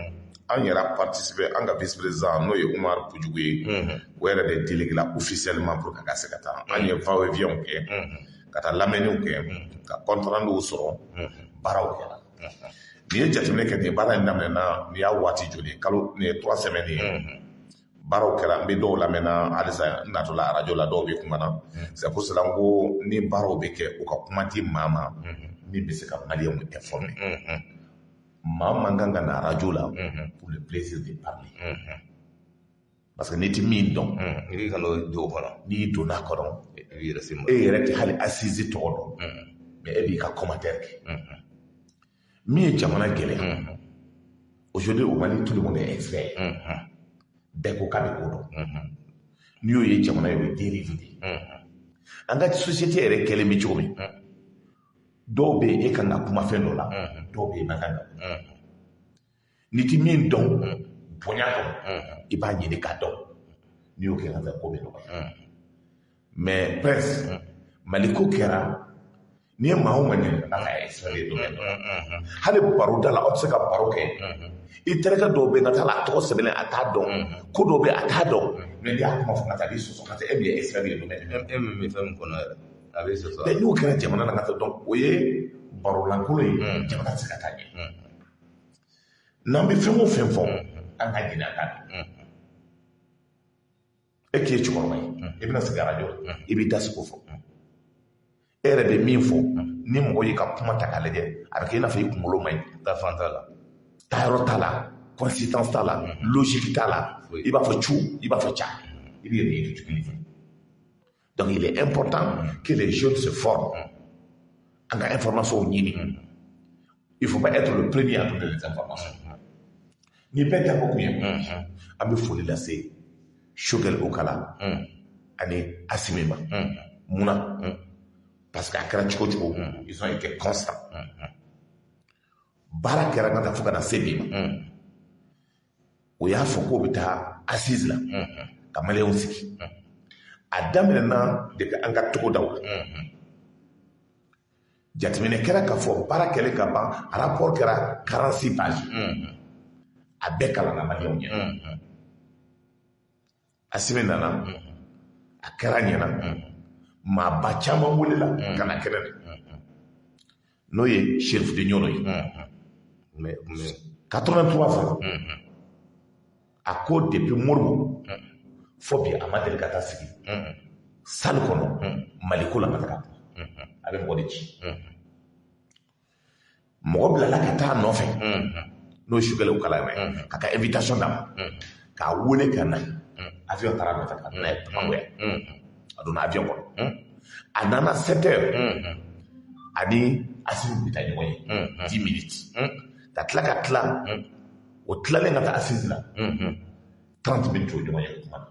on y a participé en ga vice-président no ye Oumar Poudjougui wera de délégué là officiellement pour ka sekata on y va au avion kata lamenu ke ka contrat no soro baraw ke ni jatimne ke ni bara ndamne na ni ya wati jodi kalo ni 3 semaines baraw ke la mbi do lamena alisa nato la radio la do be kumana c'est pour cela ngo ni baraw be ke o ka kumati mama ni be se ka mali on informer mama nganga na radio la pour le plaisir de parler parce que niti min don ni kalo do kono ni do na kono et rek hali assisi todo mais ebi ka commentaire mi jamana gele aujourd'hui au Mali tout le monde est expert beko ka be kodo ni o ye jamana yo dérivé anga société rek kele mi chomi do be e kan na kuma fendo la do be makanga niti min don bonya ko iba nyini ka don ni o ke na ko be no mais prince Maliko kera ni ma o mane na ka expert do hale baro dala o se ka baro ke i tereka do be ngata la to se bele ata don ko do be ata don mais dia ko fa ngata biso so ngata e be expert do me fam kono avec ce soir mais nous kera jamana na ngata donc oye baro la ko le jamana se ka tanye nambe femo femfo anga dina ka e ki ci ko may e bina sigara jo e bi das ko fo ere de min fo ni mo yi ka kuma ta kaleje avec ina fay kumulo may ta fantala tayro tala consistance tala logique tala il va fa chou il va fa cha il y a tout donc il est important que les jeunes se forment en information au nini il faut pas être le premier à donner les informations ni bɛɛ tɛ ko kun ye an bɛ foli lase Choguel Okala ani Assimi ma munna parce que a kɛra cogo cogo ils ont été constants baara kɛra ka taa fo ka na se bi ma o y'a fɔ k'o bɛ taa assise la ka maliyɛnw sigi a daminɛna depuis an ka togodaw la jateminɛ kɛra k'a fɔ baara kɛlen ka ban rapport kɛra 46 pages a bɛɛ kalanna maliyɛnw ɲɛ Assimi nana a kɛra ɲɛna maaba caman welela ka na kɛnɛ na n'o ye Cherif de Ɲono ye 83 fɔlɔ a ko depuis Moribo fo bi a ma deli ka taa sigi salle kɔnɔ Maliko la ka taga a bɛ mɔgɔ de ci mɔgɔ bilala ka taa nɔfɛ n'o ye Choguel Okala ye ka ka invitation d'a ma k'a wele ka na avion taara nɔfɛ ka na ye Bamakɔ a donna avion kɔnɔ a nana 7 heures ani Assimi bɛ taa ɲɔgɔn ye 10 minutes ka tila ka tila o tilalen ka taa assise la 30 minutes o ɲɔgɔn ye kuma na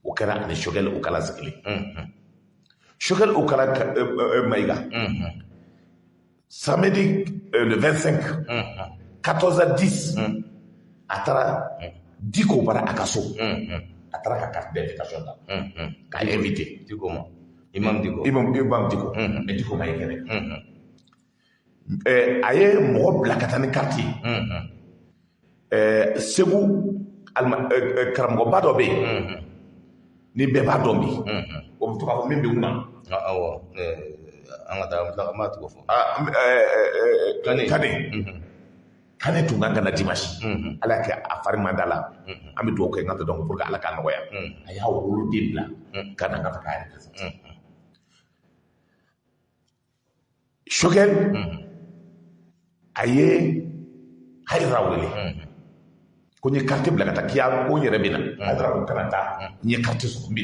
o kɛra ani Choguel Okala sigilen Choguel Okala Maïga samedi le 25 14h10 a taara Diko bara a ka so a taara ka carte d'invitation da k'a invité Diko ma Imam Diko mais Diko ma ye kɛnɛ a ye mɔgɔ bila ka taa ni carte ye Segu karamɔgɔba dɔ bɛ yen ni bɛɛ b'a dɔn bi o bɛ to k'a fɔ min bɛ kunna awɔ an ka taa an b'a tɔgɔ fɔ Kane tun kan ka na dimanche ala kɛ a fari man da la an bɛ dugawu kɛ n ka dɔn pour que ala k'a nɔgɔya a y'a woloden bila ka na n ka fɛ k'a yɛrɛ Choguel a ye Hayidara wele ko n ye carte bila ka taa k'iya ko n yɛrɛ bɛ na Hayidara ko kana taa n ye carte sɔrɔ n bɛ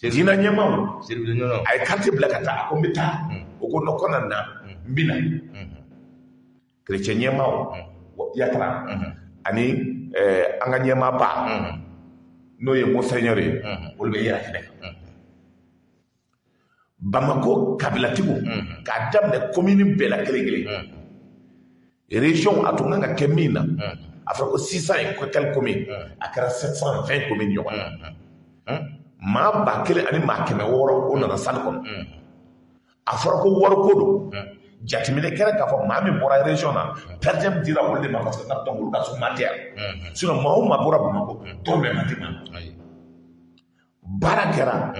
na diinɛ ɲɛmaaw a ye carte bila ka taa a ko n bɛ taa o ko ko na na n bɛ na chrétien ɲɛmaaw Yatara ani an ka ɲɛmaaba n'o ye Monseigneur ye olu bɛ yɛrɛ kɛnɛ kan Bamako kabilatigiw k'a daminɛ commune bɛɛ la kelen kelen région a tun kan ka kɛ min na a fɔra ko 600 et quelques communes a kɛra 720 communes ɲɔgɔn na maa 1000 ani maa 600 o nana salle kɔnɔ a fɔra ko wariko don jateminɛ kɛra k'a fɔ maa min bɔra région na per diem dira olu de ma parce que donc olu ka so ma tɛ sinon maa o maa bɔra Bamako tɔw bɛɛ ma tɛ ma baara kɛra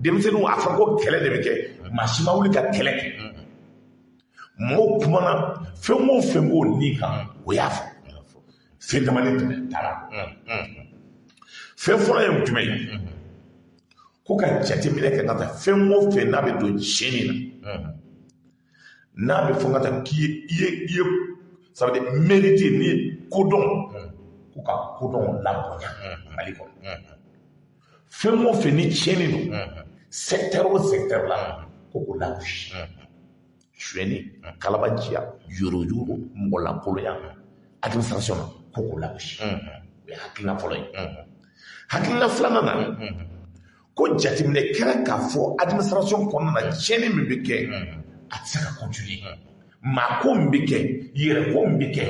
denmisɛnninw a fɔra ko kɛlɛ de bɛ kɛ maa si ma wuli ka kɛlɛ kɛ mɔgɔw kumana fɛn o fɛn b'o ni kan o y'a fɔ fɛn dama de tɛmɛ taara fɛn fɔlɔ ye jumɛn ye ko ka jateminɛ kɛ ka taa fɛn o fɛn n'a bɛ don tiɲɛni na n'a bɛ fɔ ka taa k'i ye ça veut dire mérite ni kodɔn ko ka kodɔn labonya Mali kɔnɔ fɛn o fɛn ni tiɲɛni don secteur o secteur la ko k'o lagosi suɲɛni kalabanciya yoro mɔgɔlankolonya administration na ko k'o lagosi o ye hakilina fɔlɔ ye hakilina filanan na ko jateminɛ kɛra k'a fɔ administration kɔnɔna na tiɲɛni min bɛ kɛ a tɛ se ka continuer maa ko min bɛ kɛ yɛrɛ ko min bɛ kɛ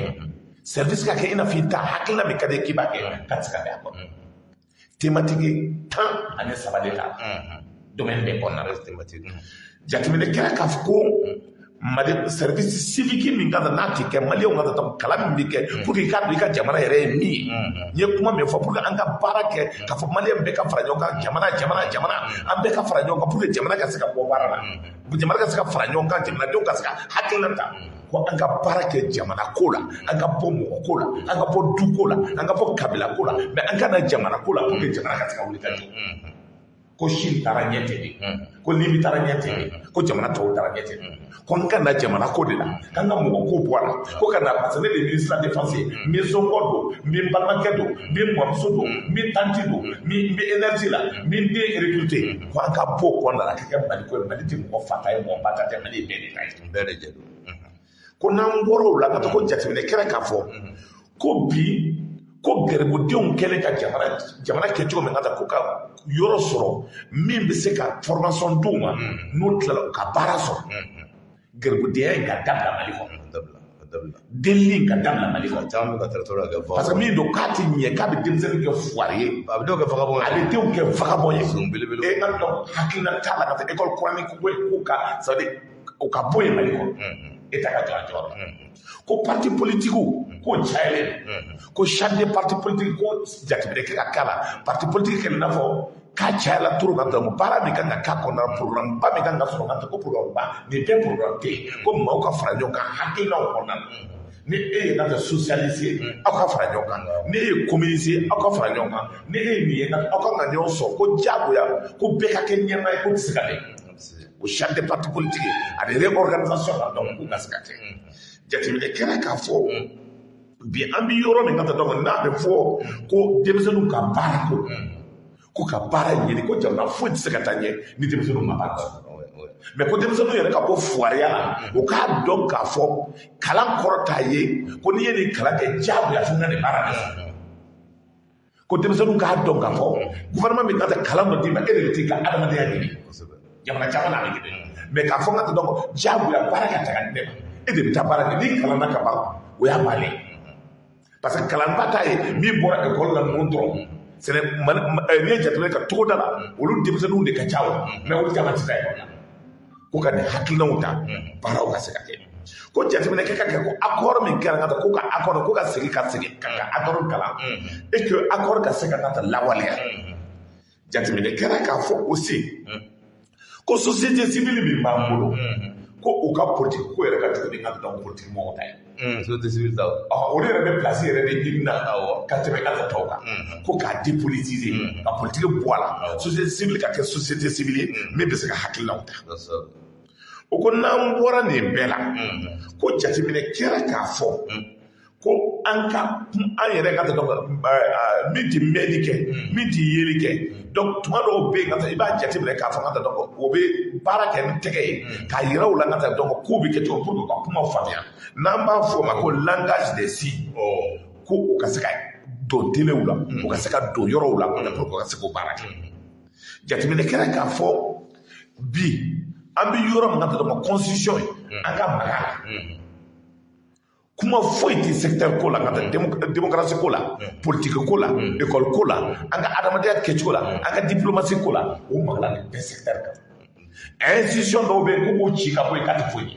service ka kɛ i n'a fɔ i ta hakilina min ka di k'i b'a kɛ k'a tɛ se ka bɛn a kɔnɔ thématique 13 de la domaine bɛɛ kɔnɔna na jateminɛ kɛra k'a fɔ ko Mali service civique min ka n'a tɛ kɛ maliyɛnw ka taa kalan min bɛ kɛ pour que i k'a dɔn i ka jamana yɛrɛ ye min ye n ye kuma min fɔ pour que an ka baara kɛ k'a fɔ maliyɛn bɛɛ ka fara ɲɔgɔn kan jamana an bɛɛ ka fara ɲɔgɔn kan pour que jamana ka se ka bɔ baara la jamana ka se ka fara ɲɔgɔn kan jamanadenw ka se ka hakilina ta ko an ka baara kɛ jamana ko la an ka bɔ mɔgɔ ko la an ka bɔ du ko la an ka bɔ kabila ko la mais an ka na jamana ko la pour que jamana ka se ka wuli ka jɔ ko Chine taara ɲɛ ten de ko Libi taara ɲɛ ten de ko jamana tɔw taara ɲɛ ten de ko n ka na jamana ko de la k'an ka mɔgɔ ko bɔ a la ko ka na parce que ne de ye ministre de la défense ye n bɛ somɔgɔ don n bɛ n balimakɛ don n bɛ n mɔmuso don n bɛ tanti don n bɛ énergie la n bɛ n den recruter ko an ka bɔ o kɔnɔna la ka kɛ Mali ko ye Mali tɛ mɔgɔ fata ye mɔgɔ ba ta tɛ Mali ye bɛɛ de ta ye bɛɛ de jɛ don ko n'an bɔra o la ka to ko jateminɛ kɛra k'a fɔ ko bi ko gɛrɛbudenw kɛlen ka jamana kɛ cogo min ka taa ko ka yɔrɔ sɔrɔ min bɛ se ka formation d'u ma n'u tilala u ka baara sɔrɔ gɛrɛbudenya in ka dabila Mali kɔnɔ delili ka dabila Mali kɔnɔ parce que min don k'a ti ɲɛ k'a bɛ denmisɛnnin kɛ fuwari ye a bɛ denw kɛ vagabond ye e ka dɔn hakilina t'a la ka taa école coranique ko ka c'est à dire o ka bɔ yen Mali kɔnɔ e ta ka jɔ a jɔyɔrɔ ko parti politique ko cayalen ko charte de parti politique ko jateminɛ kɛ ka k'a la parti politique kɛ i n'a fɔ k'a cayala trop ka tɛmɛ baara min kan ka k'a kɔnɔna programme ba min kan ka sɔrɔ ka tɛmɛ ko programme ba nin bɛɛ programme tɛ yen ko maaw ka fara ɲɔgɔn kan hakilinaw kɔnɔna ni e ye ka kɛ socialiste ye aw ka fara ɲɔgɔn kan ni e ye communiste ye aw ka fara ɲɔgɔn kan ni e ye nin ye aw kan ka ɲɔgɔn sɔrɔ ko diyagoya ko bɛɛ ka kɛ ɲɛmaa ye ko tɛ se ka kɛ o charte de parti politique ani réorganisation la donc k'u ka se ka kɛ jateminɛ kɛra k'a fɔ bi an bɛ yɔrɔ min ka taa dɔn n'a bɛ fɔ ko denmisɛnninw ka baara ko ka baara ɲini ko jamana foyi tɛ se ka taa ɲɛ ni denmisɛnninw ma baara mɛ ko denmisɛnninw yɛrɛ ka bɔ fuwariya la o k'a dɔn k'a fɔ kalan kɔrɔ t'a ye ko n'i ye nin kalan kɛ diyagoya fo n ka nin baara de sɔrɔ ko denmisɛnninw k'a dɔn k'a fɔ gouvernement min ka taa kalan dɔ d'i ma e de bɛ t'i ka adamadenya ɲini jamana caman na a bɛ ɲini mɛ k'a fɔ n ka taa dɔn diyagoya baara ka taga ne ma e de bɛ taa baara kɛ n'i kalanna ka ban o y'a bannen parce que kalanba t'a ye min bɔra école la ninnu dɔrɔn n'i ye jateminɛ ka togoda la olu denmisɛnninw de ka ca o mɛ olu caman tɛ taa école la ko ka nin hakilinaw ta baaraw ka se ka kɛ ko jateminɛ kɛ ka kɛ ko accord min kɛra ka taa ko ka accord ko ka segin ka accord kalan et que accord ka se ka taa lawaleya jateminɛ kɛra k'a fɔ aussi ko société civile min b'an bolo ko u ka politique ko yɛrɛ ka jugu ni ka dɔn politique mɔgɔ ta ye société civile ta o de yɛrɛ bɛ place yɛrɛ de ɲini na ka tɛmɛ ala tɔw kan ko k'a dépolitiser ka politique bɔ a la société civile ka kɛ société civile ye min bɛ se ka hakilinaw ta o ko n'an bɔra nin bɛɛ la ko jateminɛ kɛra k'a fɔ ko an yɛrɛ ka dɔn min tɛ mɛnni kɛ min tɛ yeli kɛ donc tuma dɔw bɛ yen ka taa i b'a jateminɛ k'a fɔ ka taa dɔn o bɛ baara kɛ ni tɛgɛ ye k'a yira u la ka taa dɔn k'u bɛ kɛ cogo pour que ka kuma faamuya n'an b'a fɔ o ma ko langage des signes ko o ka se ka don telew la o ka se ka don yɔrɔw la pour que o ka se k'o baara kɛ jateminɛ kɛra k'a fɔ bi an bɛ yɔrɔ min ka taa dɔn constitution ye an ka mara la kuma foyi tɛ secteur ko la ka taa démocratie ko la politique ko la école ko la an ka adamadenya kɛcogo la an ka diplomatie ko la o magala nin bɛɛ secteur kan institution dɔw bɛ yen ko k'o ci ka bɔ yen k'a tɛ foyi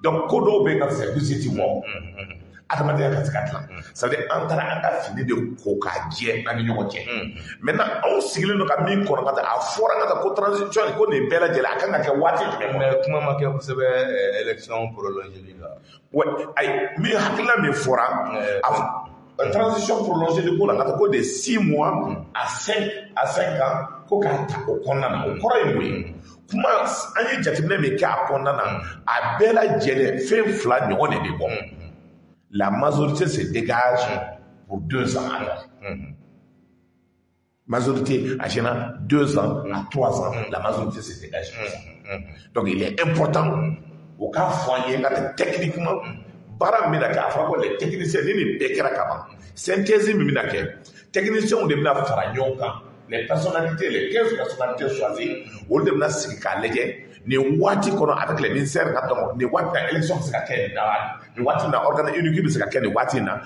donc ko dɔw bɛ yen ka service ti bɔ adamadenya ka se ka dilan c'est à dire an taara an ka fini de ko k'a jɛ an ni ɲɔgɔn cɛ maintenant anw sigilen don ka min kɔnɔ ka taa a fɔra ka taa ko transition ko nin bɛɛ lajɛlen a kan ka kɛ waati jumɛn mais kuma ma kɛ kosɛbɛ élection prolongée la ayi min hakilina min fɔra transition prolongée ko la ka taa ko de 6 mois à 5 ans ko k'a ta o kɔnɔna na o kɔrɔ ye mun ye kuma an ye jateminɛ min kɛ a kɔnɔna na a bɛɛ lajɛlen fɛn fila ɲɔgɔn de bɛ bɔ la majorité se dégage pour 2 ans alors majorité à 2 ans à 3 ans la majorité se dégage donc il est important au cas foyer techniquement baara min na kɛ a fɔra ko les techniciens ni nin bɛɛ kɛra ka ban synthèse min bɛna kɛ techniciens de bɛna fara ɲɔgɔn kan les personnalités les 15 personnalités choisies olu de bɛna sigi k'a lajɛ nin waati kɔnɔ avec les ministères ka dɔn nin waati na élection bɛ se ka kɛ nin waati na organe unique bɛ se ka kɛ nin waati na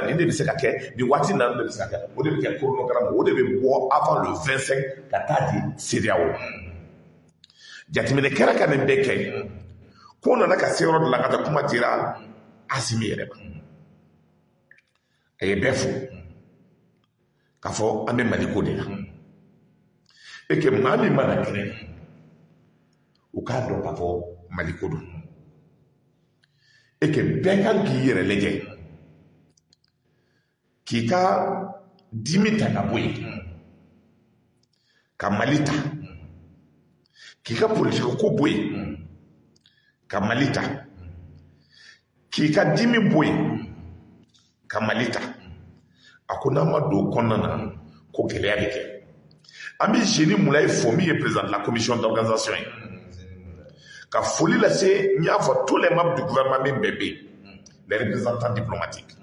nin de bɛ se ka kɛ nin waati na nin de bɛ se ka kɛ o de bɛ kɛ chronogramme o de bɛ bɔ avant le 25 ka taa di CEDEAO jateminɛ kɛra ka nin bɛɛ kɛ ko nana ka se yɔrɔ dɔ la ka taa kuma dira Asimi yɛrɛ ma a ye bɛɛ fo k'a fɔ an bɛ Mali ko de la et que maa min mana kɛnɛ u k'a dɔn k'a fɔ Mali ko don et que bɛɛ kan k'i yɛrɛ lajɛ k'i ka dimi ta ka bɔ yen ka Mali ta k'i ka politique ko bɔ yen ka Mali ta k'i ka dimi bɔ yen ka Mali ta a ko n'an ma don kɔnɔna na ko gɛlɛya bɛ kɛ an bɛ Génie Moulaye fo min ye président de la commission d'organisation ye ka foli lase n y'a fɔ tous les membres du gouvernement min bɛɛ bɛ les représentants diplomatiques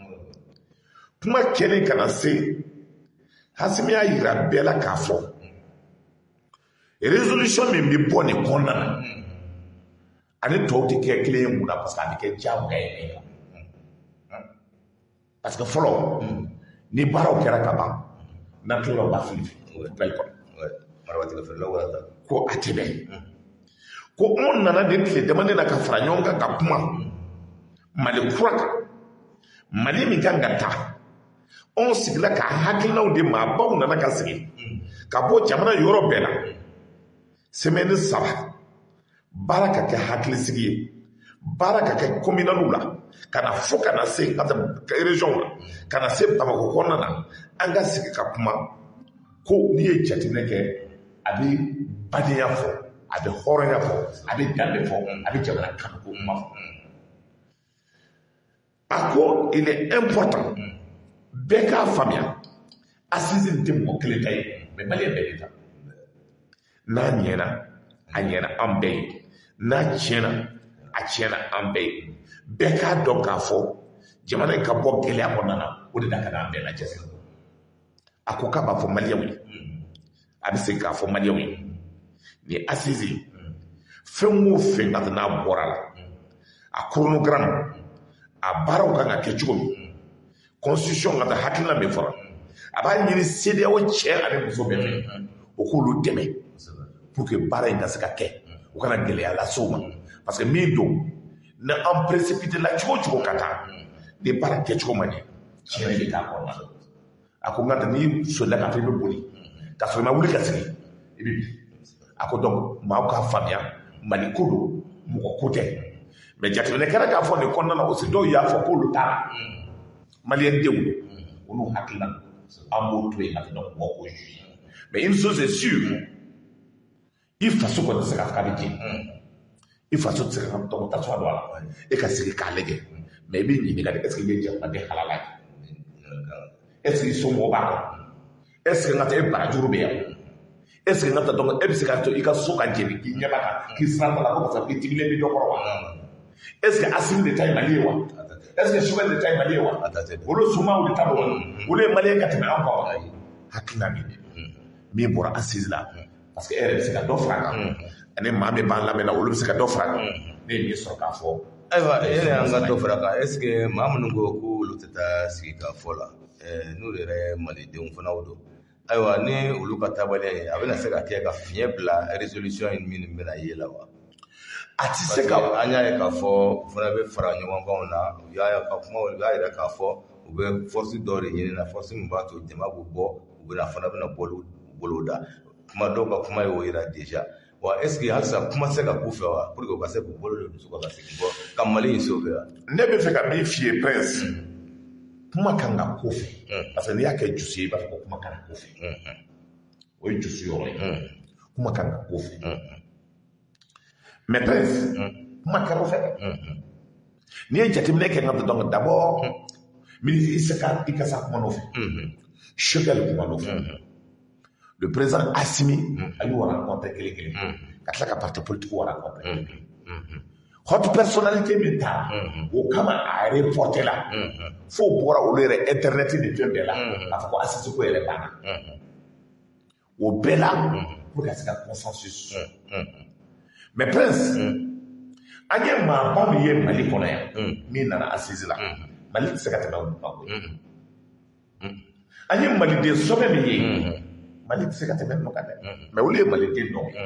kuma kɛlen kana se Hasimi y'a yira bɛɛ la k'a fɔ résolution min bɛ bɔ nin kɔnɔna na ani tɔw tɛ kɛ kelen ye mun na parce que a bɛ kɛ diyagoya ye parce que fɔlɔ ni baaraw kɛra ka ban n'a tora u b'a fili bɛɛ kɔnɔ ko a tɛ bɛn ko anw nana de tile damanin na ka fara ɲɔgɔn kan ka kuma Mali kura kan Mali min kan ka taa anw sigila ka hakilinaw de maabaw nana ka sigi ka bɔ jamana yɔrɔ bɛɛ la semaine 3 baara ka kɛ hakilisigi ye baara ka kɛ communaliw la ka na fo ka na se région la ka na se Bamako kɔnɔna na an ka sigi ka kuma ko n'i ye jateminɛ kɛ a bɛ badenya fɔ a bɛ hɔrɔnya fɔ a bɛ danbe fɔ a bɛ jamana kanko kuma fɔ a ko il est important bɛɛ k'a faamuya assise tɛ mɔgɔ kelen ta ye mais Malien bɛɛ de ta n'a ɲɛna a ɲɛna an bɛɛ ye n'a tiɲɛna a tiɲɛna an bɛɛ ye bɛɛ k'a dɔn k'a fɔ jamana in ka bɔ gɛlɛya kɔnɔna na o de da ka d'an bɛɛ lajɛ a ko k'a b'a fɔ Maliyɛnw ye a bɛ se k'a fɔ Maliyɛnw ye ni assise fɛn o fɛn ka n'a bɔra la a chronogramme a baaraw kan ka kɛ cogo min constitution ka taa hakilina min fɔra a b'a ɲini CEDEAO cɛ ani muso bɛɛ fɛ o k'olu dɛmɛ pour que baara in ka se ka kɛ o kana gɛlɛya lase o ma parce que min don ni an précipité la cogo cogo ka taa ni baara kɛcogo ma ɲɛ tiɲɛ de k'a kɔnɔ a ko n ka ni solila k'a fɔ i bɛ boli k'a sɔrɔ i ma wuli ka sigi i bɛ bi a ko donc maaw k'a faamuya Mali ko don mɔgɔ ko tɛ mais jateminɛ kɛra k'a fɔ nin kɔnɔna na aussi dɔw y'a fɔ k'olu taara Malien denw olu hakilina an b'o to yen ka tɛmɛ mɔgɔ ko juge mais une chose est sûre i faso kɔni tɛ se ka fɔ k'a bɛ jeni i faso tɛ se ka tɔgɔ tasuma don a la e ka sigi k'a lajɛ mais i bɛ ɲininka de est ce que i bɛ jamanaden halala ye est ce que i somɔgɔw b'a kɔnɔ est ce que n ka taa e barajuru bɛ yan est ce que n ka taa donc e bɛ se ka to i ka so ka jeni k'i ɲɛba kan k'i siran la ko parce que i tigilen bɛ dɔ kɔrɔ wa est ce que Assimi de ta ye Mali ye wa est ce que Choguel de ta ye Mali ye wa olu sumaw de ta don wa olu ye Malien ka tɛmɛ an kan wa hakilina min bɔra assise la parce que e yɛrɛ bɛ se ka dɔ fara a kan ani maa min b'an lamɛn na olu bɛ se ka dɔ fara a kan ne ye min sɔrɔ k'a fɔ ayiwa yɛrɛ an ka dɔ fara a kan est ce que maa minnu ko k'olu tɛ taa sigi ka fɔ la n'olu yɛrɛ malidenw fanaw don ayiwa ni olu ka taabaliya ye a bɛna se ka kɛ ka fiɲɛ bila résolution in min bɛna ye la wa a tɛ se ka an y'a ye k'a fɔ u fana bɛ fara ɲɔgɔn kanw na u y'a ka kuma u y'a yira k'a fɔ u bɛ force dɔ de ɲini na force min b'a to jama bɛ bɔ u bɛna fana bɛna bɔ bolo da kuma dɔw ka kuma ye o yira déjà wa est ce que halisa kuma se ka k'u fɛ wa pour que u ka se k'u bolo don dusu ka segin bɔ ka Mali in sauver wa ne bɛ fɛ ka min f'i ye Prince kuma kan ka k'o fɛ parce que n'i y'a kɛ jusi ye i b'a fɔ ko kuma kan ka k'o fɛ o ye jusi yɔrɔ ye kuma kan ka k'o fɛ mais Prince kuma kɛra o fɛ n'i ye jateminɛ kɛ n ka donc d'abord ministre i ka sa kuma nɔfɛ Choguel kuma nɔfɛ le président Assimi a y'u rencontré kelen ka tila ka parti politique rencontré haute personnalité min ta o kama a reporté la fo bɔra olu yɛrɛ internet ni fɛn bɛɛ la k'a fɔ ko Assimi ko yɛrɛ banna o bɛɛ la pour ka se ka consensus mais Prince an ye maaba min ye Mali kɔnɔ yan min nana assise la Mali tɛ se ka tɛmɛ olu kan koyi an ye maliden sɔbɛ min ye Mali tɛ se ka tɛmɛ nin kan dɛ mais olu ye maliden dɔw ye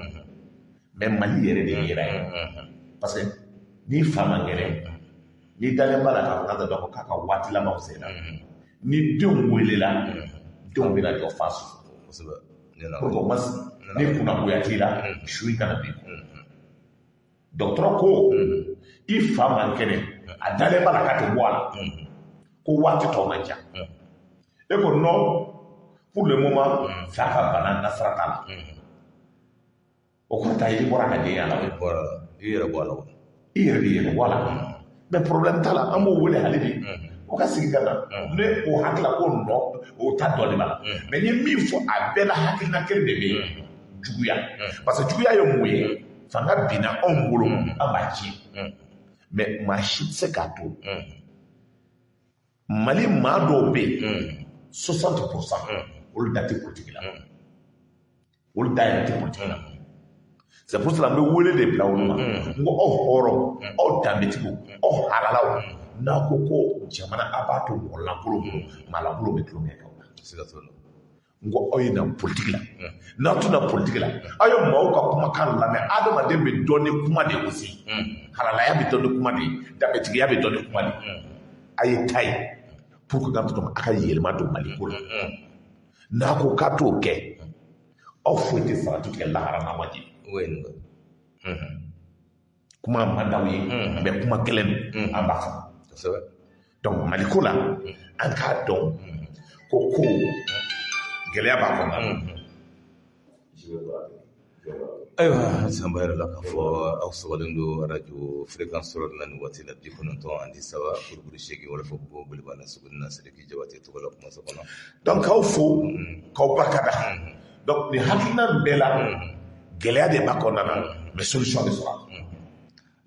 mais Mali yɛrɛ de yera ye parce que n'i fa man gɛlɛn n'i dalen b'a la k'a fɔ k'a dɔn k'a ka waati labanw sera ni denw welela denw bɛna jɔ fa su pour que o ma ni kunnagoya t'i la su i kana bin dɔgɔtɔrɔ ko i fa man kɛnɛ a dalen b'a la k'a tɛ bɔ a la ko waati tɔ man ca e ko non pour le moment fa ka bana nasira t'a la o kɔrɔ ta i bɔra ka denya la i yɛrɛ bɔ a la i yɛrɛ de yɛrɛ bɔ a la mais problème t'a la an b'o wele hali bi o ka sigi ka na ne o hakilila ko nɔ o ta dɔ de b'a la mais n ye min fɔ a bɛɛ la hakilina kelen de bɛ yen juguya parce que juguya ye mun ye fanga bina anw bolo an b'a tiɲɛ mais maa si tɛ se k'a to Mali maa dɔw bɛ yen 60% olu da tɛ politique la olu da yɛrɛ tɛ politique la c'est pour cela n bɛ wele de bila olu ma n ko aw hɔrɔn aw danbetigiw aw halalaw n'a ko ko jamana a b'a to mɔgɔlankolon bolo maalankolon bɛ tulonkɛ kɛ o la n ko aw ye na politique la n'a tun na politique la aw ye maaw ka kumakan lamɛn adamaden bɛ dɔn ni kuma de aussi halalaya bɛ dɔn ni kuma de danbetigiya bɛ dɔn ni kuma de a ye ta ye pour que a ka yɛlɛma don Mali ko la n'a ko k'a t'o kɛ aw foyi tɛ farati kɛ lahara n'a waati kuma man d'aw ye mais kuma kelen an b'a fɔ donc Mali ko la an k'a dɔn ko gɛlɛya b'a kɔnɔ ayiwa sanba yɛrɛ la k'a fɔ aw sabalen don radio fréquence sɔrɔ la nin waati la 93 buruburu 8 wala fɔ ko boliba na sugu na Sidiki Jabate tɔgɔ la kuma so kɔnɔ donc k'aw fo k'aw barikada donc nin hakilina bɛɛ la gɛlɛya de b'a kɔnɔna na mais solution bɛ sɔrɔ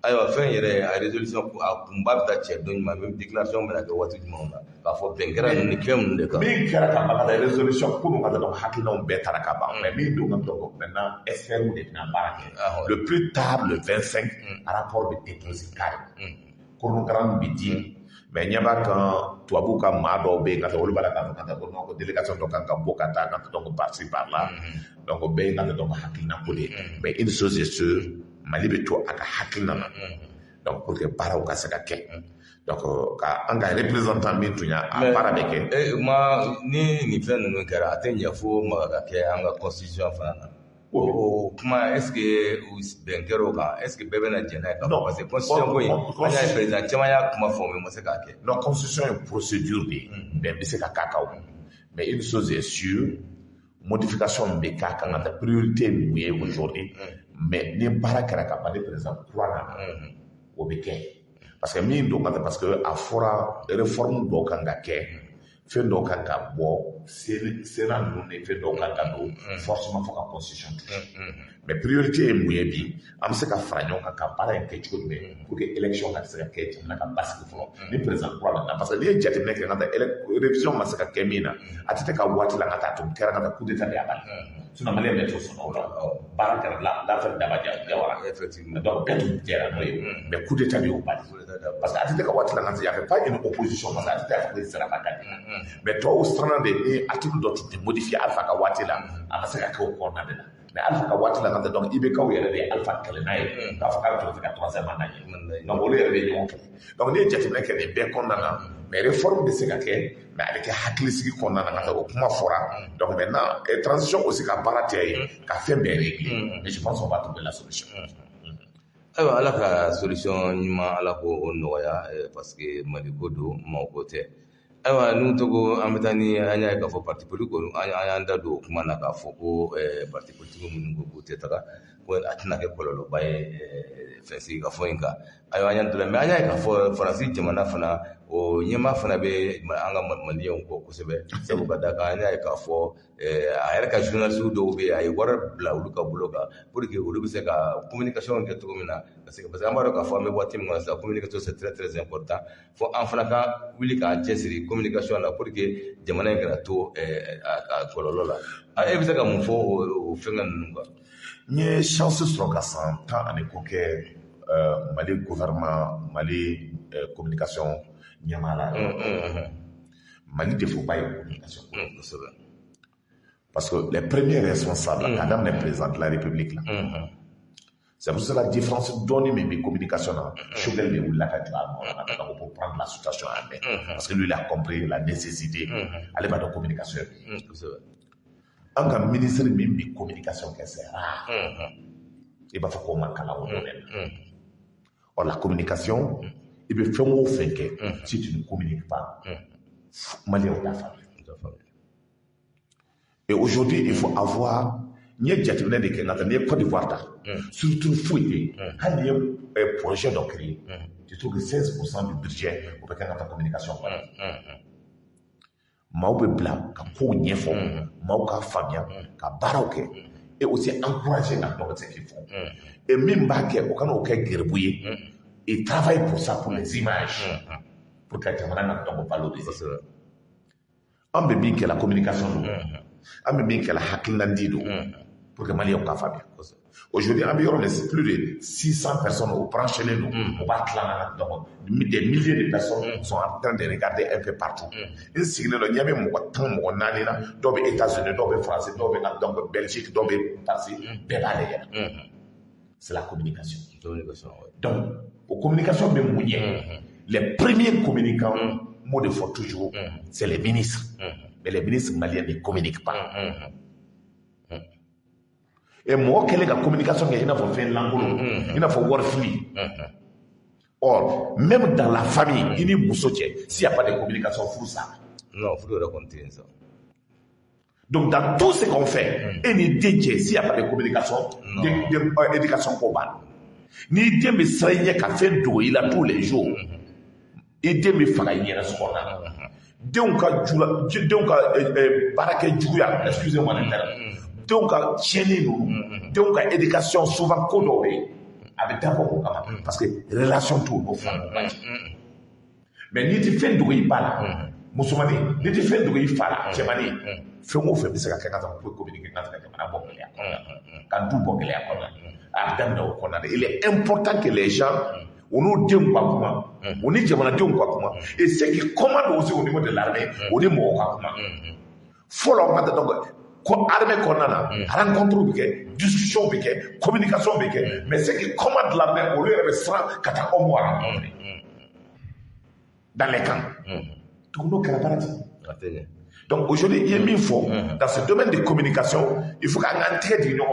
ayiwa fɛn yɛrɛ a résolution a kunba bɛ taa cɛ dɔn ɲuman même déclaration bɛna kɛ waati jumɛnw na k'a fɔ bɛn kɛra nin fɛn ninnu de kan min kɛra ka ban ka taa résolution kunun ka dɔn hakilinaw bɛɛ taara ka ban mais min don ka dɔn maintenant experts de bɛna baara kɛ le plus tard le 25 rapport bɛ déposer carré chronogramme bɛ di mais ɲɛ b'a kan tubabuw ka maa dɔw bɛ yen ka taa olu b'a la k'a fɔ ka taa ko délégation dɔ kan ka bɔ ka taa ka dɔn par-ci par-là donc bɛɛ ye ka dɔn ka hakilina ko de mais une chose est sûre Mali bɛ to a ka hakilina na donc pour que baaraw ka se ka kɛ donc ka an ka représentant min tun y'a baara bɛ kɛ ni nin fɛn ninnu kɛra a tɛ ɲɛ fo maga ka kɛ an ka constitution fana na o kuma est ce que bɛn kɛra o kan est ce que bɛɛ bɛna jɛn n'a ye ka fɔ parce que constitution ko in an y'a ye président caman y'a kuma fɔ mais ma se k'a kɛ non constitution ye procédure de ye bɛn bɛ se ka k'a kan mais une chose est sûre modification bɛ k'a kan ka taa priorité mun ye aujourd'hui mais ni baara kɛra ka ban ni président kura nana o bɛ kɛ parce que min don ka taa parce que a fɔra réforme dɔw kan ka kɛ fɛn dɔw kan ka bɔ Sénat ninnu ni fɛn dɔw kan ka don forcément fo ka constitution mais priorité ye mun ye bi an bɛ se ka fara ɲɔgɔn kan ka baara in kɛ cogo jumɛn pour que élection ka se ka kɛ jamana ka basigi fɔlɔ ni président kura nana parce que n'i ye jateminɛ kɛ ka taa révision ma se ka kɛ min na a tɛ ka waati la ka taa tun kɛra ka taa coup d'état de y'a bali sinon Maliyɛn bɛɛ t'o sɔrɔ o la baara kɛra l'affaire Daba Jawara donc bɛɛ tun jɛra n'o ye mais coup d'état de y'o bali parce que a tɛ ka waati la ka se y avait pas une opposition parce que a tɛ ka fɔ sera ka gagner mais tɔw siranna de ni article dɔ tun tɛ modifier Alpha ka waati la a ma se ka kɛ o kɔnɔna de la mais Alpha ka waati la ka donc IBK yɛrɛ de ye Alpha kɛlɛ n'a ye k'a fɔ k'a bɛ to ka troisième mandat ye donc olu yɛrɛ de ye ɲɔgɔn kɛlɛ donc n'i ye jateminɛ kɛ nin bɛɛ kɔnɔna na mais réforme bɛ se ka kɛ mais a bɛ kɛ hakilisigi kɔnɔna na ka taa o kuma fɔra donc maintenant transition aussi ka baara tɛ ye ka fɛn bɛɛ régler mais je pense qu'on va trouver la solution. ayiwa ala ka solution ɲuman ala k'o nɔgɔya parce que Mali ko don maaw ko tɛ ayiwa n'u to ko an bɛ taa ni an y'a ye k'a fɔ parti politique an y'an da don o kuma na k'a fɔ ko parti politique minnu ko k'u tɛ taga ko a tɛna kɛ kɔlɔlɔba ye fɛnsigi ka fɔ in kan ayiwa an y'an to la mais an y'a ye k'a fɔ Faransi jamana fana o ɲɛmaa fana bɛ an ka maliyɛnw kɔ kosɛbɛ sabu ka da kan an y'a ye k'a fɔ a yɛrɛ ka journaliste dɔw bɛ yen a ye wari bila olu ka bolo kan pour que olu bɛ se ka communication kɛ cogo min na parce que an b'a dɔn k'a fɔ an bɛ waati min kɔnɔ sisan communication c'est très très important fo an fana ka wuli k'an cɛsiri communication na pour que jamana in kana to a kɔlɔlɔ la e bɛ se ka mun fɔ o fɛngɛ ninnu kan. n ye chance sɔrɔ ka san 10 ani kɔ kɛ Mali gouvernement Mali communication ɲɛmaa la Mali défaut-ba ye communication parce que les premiers responsables ka daminɛ président de la République la c'est pour ça la différence dɔɔni min bɛ communication na Choguel de wulila ka jɔ a nɔ pour prendre la situation à main parce que lui il a compris la nécessité ale b'a dɔn communication ye an ka ministre min bɛ communication kɛ c'est rare i b'a fɔ ko ma kalan o domaine or la communication i bɛ fɛn o fɛn kɛ si tu ne communiques pas Maliyɛnw t'a faamu et aujourd'hui il faut avoir n ye jateminɛ de kɛ nka n'i ye Côte d'Ivoire ta surtout foyi tɛ hali n'i ye projet dɔ créer tu trouves que 16% du budget o bɛ kɛ ka taa communication kɔnɔ maaw bɛ bila ka kow ɲɛfɔ maaw ka faamuya ka baaraw kɛ et aussi encourager ce qu'ils font. Et même quand ils travaillent pour ça, pour les images, pour que les gens valoriser. On veut bien que la communication, on veut bien que la hacking pour que les Maliens soient fabriqués. Aujourd'hui, environ plus de 600 personnes au branché nous, des milliers de personnes sont en train de regarder un peu partout. Il y a même dans les États-Unis, dans les Français, dans la Belgique, dans les Parsis, c'est la communication. Donc, aux communications même les premiers communicants, moi de fois toujours, c'est les ministres. Mais les ministres maliens ne communiquent pas. Et moi, quelle est la communication qu'il a fait l'anglais, il a fait Warfly. Or, même dans la famille, il y a s'il n'y a pas de communication, il faut ça. Non, il faut raconter ça. Donc, dans tout ce qu'on fait, il y a s'il n'y a pas de communication, d'éducation pour mal. Ni Dieu me serait qu'à faire d'eau, il a tous les jours. Et Dieu me fera y aller ce qu'on a. Donc, excusez-moi le terme. Donc, chez nous, donc, éducation souvent colorée, avec d'abord, parce que relation tout, au fond. Mais ni tu fais de pas là, Moussoumani, ni tu fais de pas là, Tchémani, fais-moi faire ça pour communiquer il est important que les gens, on nous dise quoi, on nous dit quoi, et ce qui commande aussi au niveau de l'armée, on dit moi quoi. Faut leur donc armée qu'on a, rencontre, discussion, communication, mais ce qui commande l'armée, au lieu de se rendre au moins dans les camps. Tout le monde. Donc aujourd'hui, il y a mille fois, dans ce domaine de communication, il faut qu'on entre d'union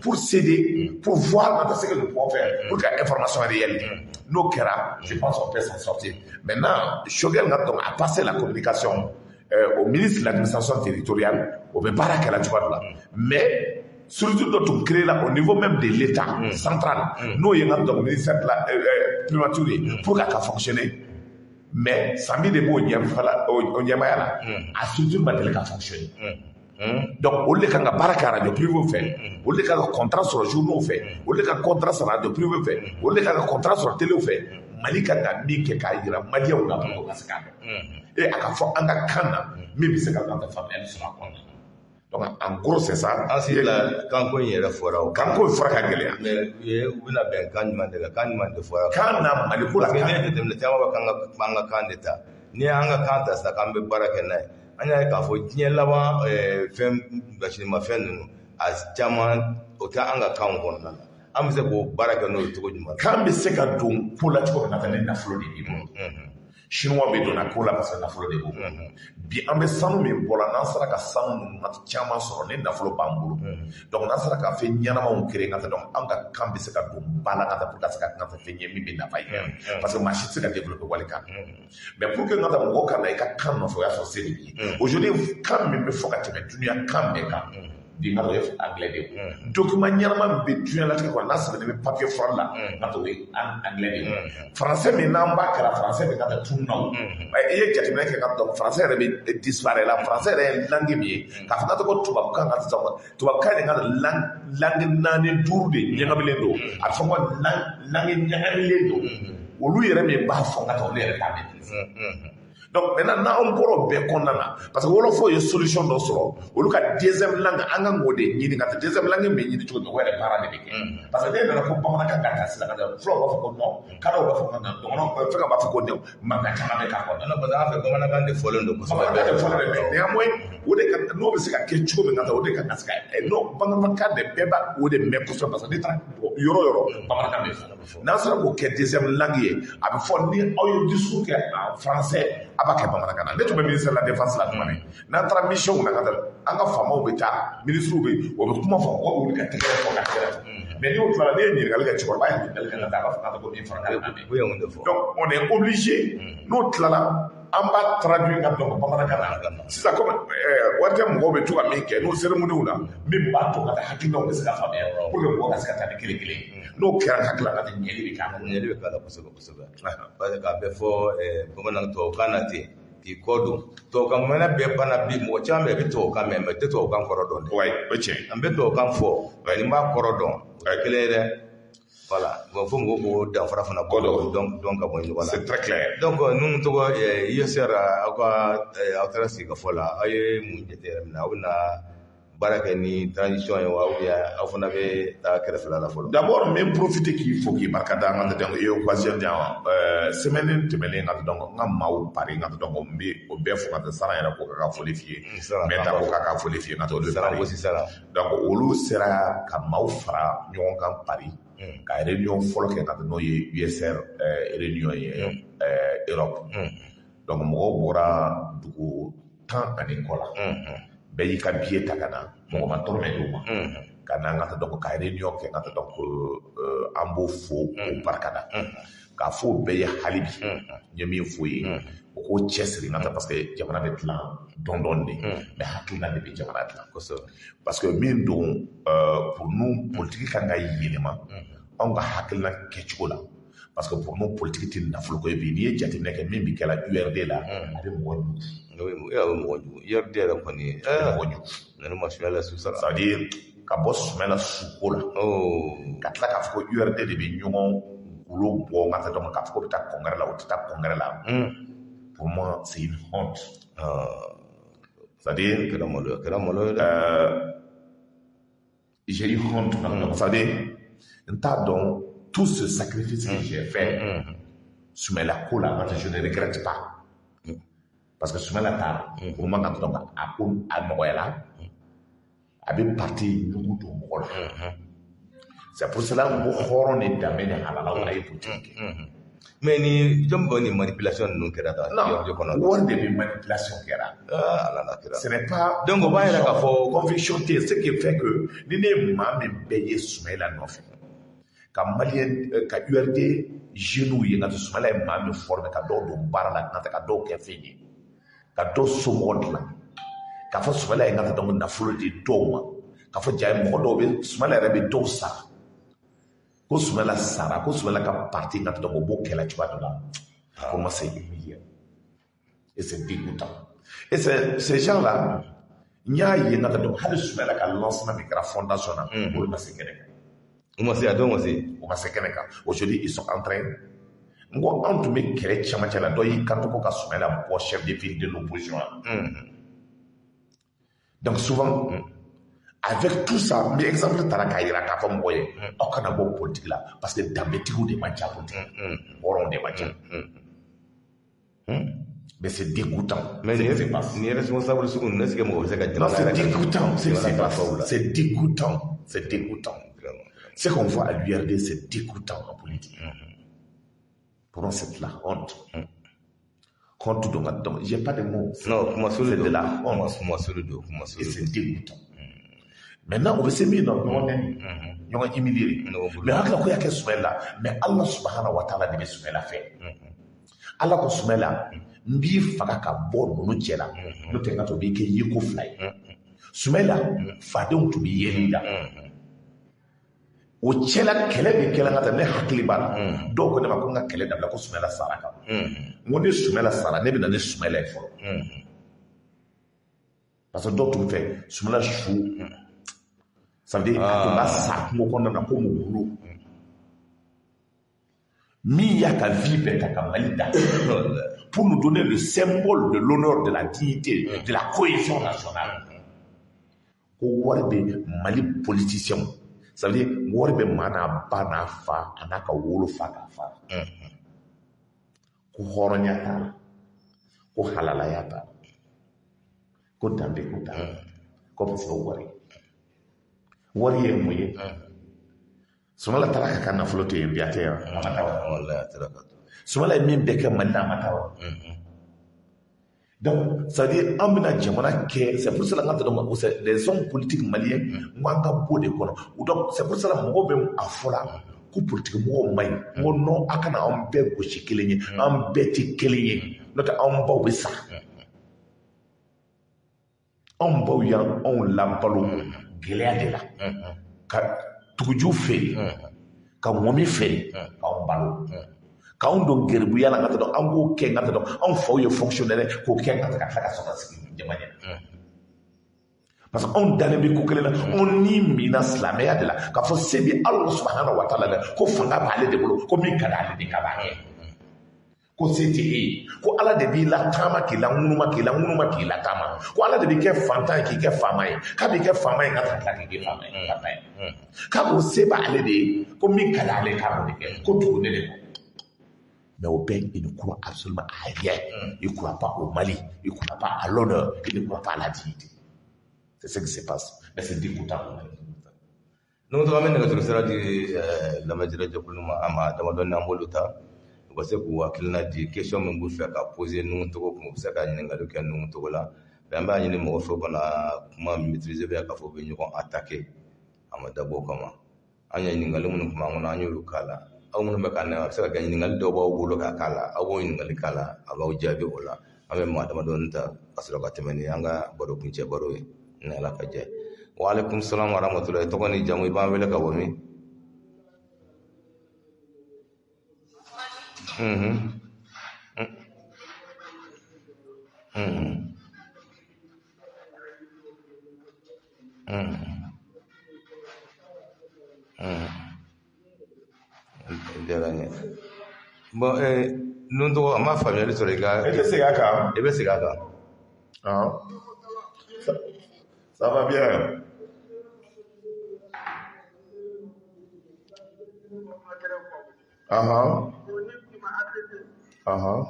pour s'aider, pour voir ce que nous pouvons faire, pour que l'information est réelle. Nos cas, je pense qu'on peut s'en sortir. Maintenant, Choguel a passé la communication au ministre de l'administration territoriale, au Baraka la là. Mais surtout notre créé là au niveau même de l'État central, nous y avons donc ministère de la primature pour qu'elle fonctionne. Mais ça met des mots au Niamaya a surtout battu qu'elle fonctionne. Donc au lieu qu'un Baraka radio privé fait, au lieu qu'un contrat sur le journal fait, au lieu qu'un contrat sur la radio privé fait, au lieu qu'un contrat sur la télé fait, Malika n'a mis que Kaïra, Malia ou la Pogascan. Et à la fois, on a Kana, même si c'est quand la femme elle sera conne. Donc, en gros, c'est ça. Ensuite, quand on y est fora, quand on fera Kaglia. Mais on a bien Kanman de fora. Kana, Malipula, le Tawa Kanga Kandeta. Ni Anga Kantas, the Kambe Barakana. And I can for Tielawa, Fem Bashima Fennu, as Chaman, Otanga Kang. I'm the Barakano to go. Can be second to pull at home and a Florida. Chinois be donna cola parce que na folo de bo bi ambe sanu mi bola na sara ka sanu na chama so ne na folo bambulu donc na sara ka fe nyana ma on kire ngata donc anga kambi se ka do bala ngata pour ka se ka ngata fe nyemi be na fay parce que machine se ka développer wala kan mais pour que ngata mo ka na ka kan no fo ya so se aujourd'hui quand me faut ka tebe dunia kan me ka di ngalo def anglais de document nyama be dunia la ko na se be papier fron la ngata we anglais de français mais namba kala français be ngata tunno e jati me ke ngata français be disparaît la français est langue bi ka fa ko tuba ka ngata so tuba ka ngata langue nane tourde nyanga bilendo a fa ko langue nyanga bilendo o lu yere me ba fa ngata o le yere ka be donc maintenant on pourra bien condamner parce que wolo faut une solution do solo o lu ka deuxième langue anga ngode ni ngata deuxième langue me ni to wele parade be parce que dès ko ba mana ka ngata sila ka flo ba fa ko no kala ba fa ko no do no fa ka ba fa ko no manga chama be ka ko no ba da fa ko mana kan de follow do ko ba de follow be ne amoy o de ka no be se ka ke cho be ngata o de ka naska e no ba nga ka de be ba o de me ko so parce que tra yoro ba mana ka be na sara ko ke deuxième langue a be fo ni o yo discours ke en français abake bamanakana ne to be ministre de la défense la tumane na transmission na kata anga fama o beta ministre be o be kuma fa o ka teke fo ka teke mais ni o fala ne ni galga ci ko ba ni galga ta ba fa ko ni fara donc on est obligé nous tlala amba traduire ka donc bamanakana c'est ça comme warte mo be tuwa mi ke no cérémonie una mi ba to ka hakino ko ska fa pour que mo ka ska ta kele kele no kera hakla ka nyeli be ka la ko so ba ka be fo bamanang to kanati k'i kɔ don tubabukan mɛnɛ bɛɛ banna bi mɔgɔ caman bɛ yen i bɛ tubabukan mɛn mɛ i tɛ tubabukan kɔrɔ dɔn dɛ. Ouais, o tiɲɛ. An bɛ tubabukan fɔ nka n b'a kɔrɔ dɔn o tɛ kelen ye dɛ. Voilà, bon fo mɔgɔw k'o danfara fana bɔ dɔn ka bɔ ɲɔgɔn na. C'est très clair. Donc ninnu tɔgɔ ISR aw taara sigi ka fɔ la aw ye mun jate yɛrɛ minɛ aw bɛna baara kɛ ni transition ye wa ou bien aw fana bɛ taa kɛrɛfɛla la fɔlɔ. D'abord, même profiter k'i fo k'i barika da n ka donc i ye occasion di yan semaine tɛmɛnen ka donc n ka maaw pari n ka donc n bɛ o bɛɛ fo ka taa Saran yɛrɛ ko k'a ka foli f'i ye. N bɛ taa ko k'a ka foli f'i ye n ka taa olu pari. Donc olu sera ka maaw fara ɲɔgɔn kan pari. Ka réunion fɔlɔ kɛ ka n'o ye USR réunion ye Europe. Donc mɔgɔw bɔra dugu 10 ani kɔ la. Bɛɛ y'i ka billet ta ka na mɔgɔ ma tɔrɔmɛ d'u ma. Ka na n ka taa donc ka réunion kɛ ka taa donc an b'o fo k'o barika da. K'a fɔ o bɛɛ ye hali bi n ye min f'o ye o k'o cɛsiri n ka taa parce que jamana bɛ dilan dɔɔni dɔɔni de mais hakilina de bɛ jamana dilan kosɛbɛ parce que min don pour nous politique kan ka yɛlɛma anw ka hakilina kɛcogo la parce que pour nous politique tɛ nafolo ko ye bi n'i ye jateminɛ kɛ min bɛ kɛla URD la a bɛ mɔgɔ jugu URD yɛrɛ kɔni mɔgɔ jugu ne ma Sumala Su sara c'est à dire ka bɔ Sumala Su ko la ka tila k'a fɔ ko URD de bɛ ɲɔgɔn golo bɔ n ka taa donc k'a fɔ ko bɛ taa congrès la o tɛ taa congrès la pour moi c'est une honte c'est-à-dire kɛra malo j'ai eu honte donc c'est-à-dire n t'a dɔn tout ce sacrifice que j'ai fait Sumala ko la je ne regrette pas parce que Sumala taara pour moi donc a ko a nɔgɔyala a bɛ parti jugu don mɔgɔ la c'est pour cela n ko hɔrɔn de danbe ni halala ye politique mais ni jɔn bɛ ni manipulation ninnu kɛra ta non wari de bɛ manipulation kɛra ala kɛra ce n'est pas donc o b'a yɛrɛ k'a fɔ conviction tɛ ce qui fait que ni ne ye maa min bɛɛ ye Sumala nɔfɛ ka maliyɛn ka URD jeunes ye nka Sumala ye maa min former ka dɔw don baara la nka ka dɔw kɛ fɛn ye ka dɔw somɔgɔ dilan k'a fɔ Sumala ye nka donc nafolo di dɔw ma k'a fɔ ja mɔgɔ dɔw bɛ Sumala yɛrɛ bɛ dɔw sara ko Sumala sara ko Sumala ka parti nka donc o b'o kɛlɛ cogoya dɔ la pour moi c'est humiliant et c'est dégoûtant et ces gens là n y'a ye nka donc hali Sumala ka lancement min kɛra fondation na olu ma se kɛnɛ kan o ma se a dɔw ma se o ma se kɛnɛ kan aujourd'hui ils sont en train n ko anw tun bɛ kɛlɛ cɛmancɛ la dɔ y'i kanto ko ka Sumala bɔ chef de file de l'opposition donc souvent avec tout ça mais exemple taara k'a jira k'a fɔ mɔgɔ ye aw kana bɔ politique la parce que danbetigiw de man ca politique hɔrɔnw de man ca mais c'est dégoûtant mais ni responsable sugu ninnu est-ce que mɔgɔ bɛ se ka non c'est dégoûtant c'est dégoûtant c'est dégoûtant ce qu'on voit à l'URD c'est dégoûtant en politique pour moi c'est de la honte honte donc j'ai pas de mots non c'est de la honte et c'est dégoûtant maintenant on veut se mettre dans ɲɔgɔn humilier mais hakila ko y'a kɛ Sumala mais Allah subhanahu wa ta'ala de bɛ Sumala fɛ Allah ko Sumala n b'i faga ka bɔ ninnu cɛ la n'o tɛ n ka to b'i kɛ yeko fila ye Sumala fadenw tun bɛ yeli la o cɛla kɛlɛ bɛ kɛlɛ ka taa ne hakili b'a la dɔw ko ne ma ko n ka kɛlɛ dabila ko Sumala sara kan n ko ne Sumala sara ne bɛ na ne Sumala ye fɔlɔ parce que dɔw tun fɛ Sumala su ça veut dire a tun b'a sa kungo kɔnɔna na ko mugulu min y'a ka vie bɛɛ ta ka Mali da pour nous donner le symbole de l'honneur de la dignité de la cohésion nationale ko wari bɛ Mali politicien ça veut dire wari bɛ maa n'a ba n'a fa a n'a ka wolo fa k'a fa ko hɔrɔnya t'a la ko halalaya t'a la ko danbe ko t'a la ko parce que wari ye mun ye Sumala taara ka kan nafolo to yen bi a tɛ yan a ma taa wa Sumala ye min bɛɛ kɛ Mali la a ma taa wa donc ça veut dire an bɛna jamana kɛ c'est pour cela n ka tɛmɛ les hommes politiques maliens n ko an ka bɔ de kɔnɔ donc c'est pour cela mɔgɔw bɛ a fɔ la ko politique mɔgɔw man ɲi n ko non a kana an bɛɛ gosi kelen ye an bɛɛ tɛ kelen ye n'o tɛ an baw bɛ sa anw baw y'anw labalo gɛlɛya de la ka tuguju feere ka mɔmi feere k'anw balo k'anw don geribuya la ka taa dɔn an k'o kɛ ka taa dɔn anw faw ye fonctionnaire k'o kɛ ka tila ka sɔrɔ ka sigi jama ɲɛna parce que anw dalen bɛ ko kelen na anw ni minna silamɛya de la k'a fɔ se bɛ Ala subahanahu wa taala dɛ ko fanga b'ale de bolo ko min ka d'ale de ka b'a kɛ ko se tɛ e ye ko Ala de b'i lataama k'i laŋunuma k'i laŋunuma k'i lataama ko Ala de b'i kɛ fantan ye k'i kɛ faama ye k'a b'i kɛ faama ye ka tila k'i kɛ faama ye ka taa ye k'a ko se b'ale de ye ko min ka d'ale k'a b'o de kɛ ko tugu ne de kɔ. Mais au Ben, il ne croit absolument à rien. Il ne croit pas au Mali. Il ne croit pas à l'honneur. Il ne croit pas à la dignité. C'est ce qui se passe. Mais c'est dégoûtant. Nous avons dit la majorité de Kuluma Ama, Damadon Namoluta, parce que vous avez dit question que vous faites à poser nous, pour que vous ayez nous, Togola. Bamba, il y a des mots comment maîtriser bien qu'il faut venir attaquer. Amadabo, comment. Anya Ningalum, comment on a eu le cas. Aw minnu bɛ ka na a bɛ se ka kɛ ɲininkali dɔw b'aw bolo k'a k'a la aw b'o ɲininkali k'a la a b'aw jaabi o la an bɛ maa damadɔni ta ka sɔrɔ ka tɛmɛ ni an ka baro kuncɛ baro ye ni Ala ka jɛ ye. Wa alaikum salam wa rahmatullahi tɔgɔ ni jamu i b'an wele ka bɔ min? Bon, nous devons ma famille sur les gars. Et c'est gars. Et bien c'est gars. Ah. Ça va bien. Ah ah. Ah ah.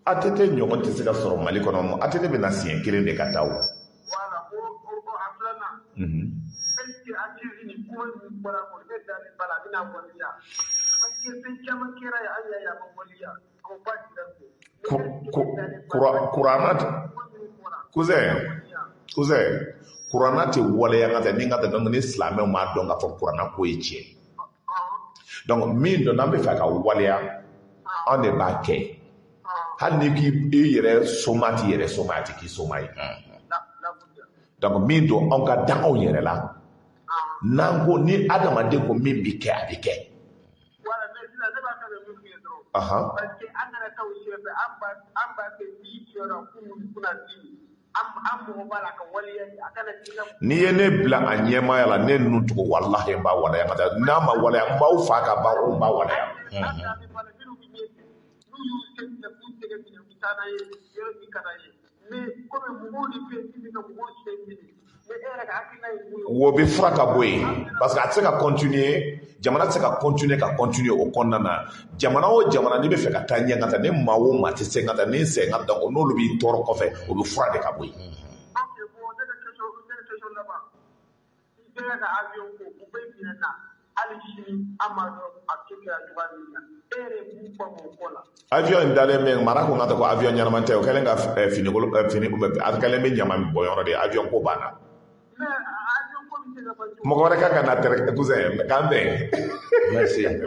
ATT ɲɔgɔn tɛ se ka sɔrɔ Mali kɔnɔ ATT bɛna siɲɛ kelen de ka taa o. Kuranna tɛ waleya ka tɛ ni ka tɛ donc ni silamɛw m'a dɔn k'a fɔ kuranna ko ye tiɲɛ. Donc min dɔn n'an bɛ fɛ ka waleya an de b'a kɛ. Hali ni k'i yɛrɛ soma t'i yɛrɛ soma a tɛ k'i soma ye. Donc min don anw ka da anw yɛrɛ la n'an ko ni adamaden ko min bɛ kɛ a bɛ kɛ. N'i ye ne bila a ɲɛmaaya la ne ninnu tugu walahi n b'a waleya ka taa n'a ma waleya n b'aw fa ka ban n b'a waleya. Wo bɛ fura ka bɔ yen parce que a tɛ se ka continuer jamana tɛ se ka continuer o kɔnɔna na jamana o jamana n'i bɛ fɛ ka taa ɲɛ ka taa ni maa o maa tɛ se ka taa ni sɛgɛn ka taa n'olu b'i tɔɔrɔ kɔfɛ o bɛ fura de ka bɔ yen. Avion in dalen bɛ mara ko n ka taa ko avion ɲɛnama tɛ o kɛlen ka fini a kɛlen bɛ ɲama bɔ yɔrɔ de avion ko banna. Mɔgɔ wɛrɛ ka kan na tɛrɛ cousin k'an bɛn.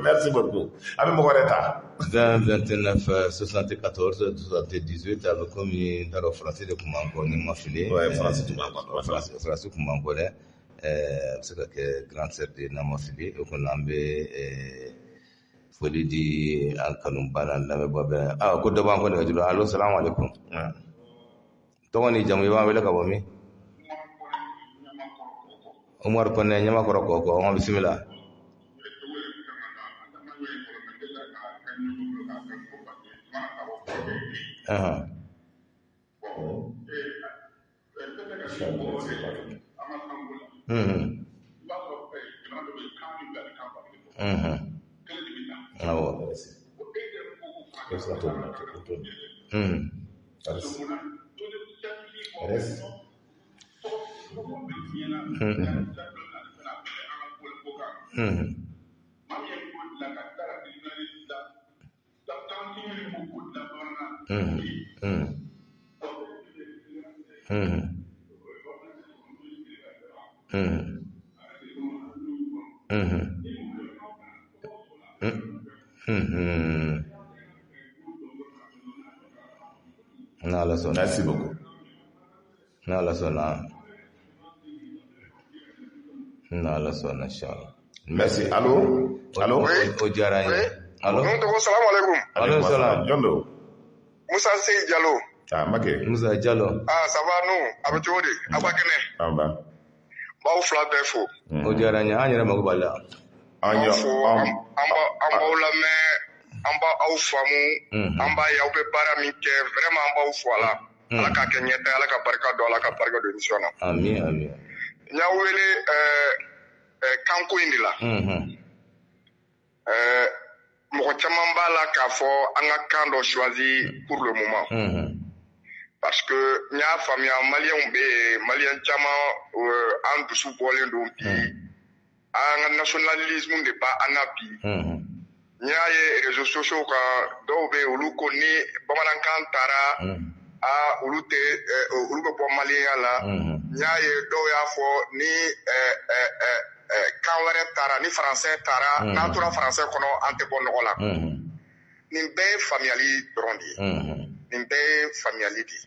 Merci beaucoup. An bɛ mɔgɔ wɛrɛ ta. 20 29 74 78 a bɛ komi n t'a dɔn français de tun b'an kɔ ni ma fili. français tun b'an kɔ. français tun b'an kɔ dɛ. A bɛ se ka kɛ grande sœur de n'a ma fili o kɔni an bɛ foli di an kanuba n'an lamɛnbaa bɛɛ ko dɔ b'an kɔ nɛgɛjuru la allo salamu aleykum tɔgɔ ni jamu i b'an wele ka bɔ min? Umaru Kɔnɛ Ɲamakɔrɔ Kɔkɔ an bisimila. Merci beaucoup. Merci. Allô? Oui. Allô? Salam alaikum. Allô, salam. Jondo. Moussa Sey Diallo. Make. Moussa Diallo. Ça va nous? Avec Jodi. Abakene. Amba. Baou fla befo. O diyara n ye an yɛrɛ mago b'a la. An b'aw lamɛn, an b'aw faamu, an b'a ye aw bɛ baara min kɛ, vraiment an b'aw fo a la. Ala k'a kɛ ɲɛta, Ala ka barika don, Ala ka barika don émission na. Ami. N y'a wele kanko in de la. Mɔgɔ caman b'a la k'a fɔ an ka kan dɔ choisi pour le moment. Parce que n y'a faamuya maliyɛnw bɛ yen, maliyɛn caman an dusu bɔlen don bi. An ka nationalisme de b'a an na bi. N y'a ye réseaux sociaux kan dɔw bɛ yen olu ko ni bamanankan taara olu bɛ bɔ maliyɛnya la. N y'a ye dɔw y'a fɔ ni kan wɛrɛ taara ni français taara n'an tora français kɔnɔ an tɛ bɔ nɔgɔ la. Nin bɛɛ ye faamuyali dɔrɔn de ye. Nin bɛɛ ye faamuyali de ye.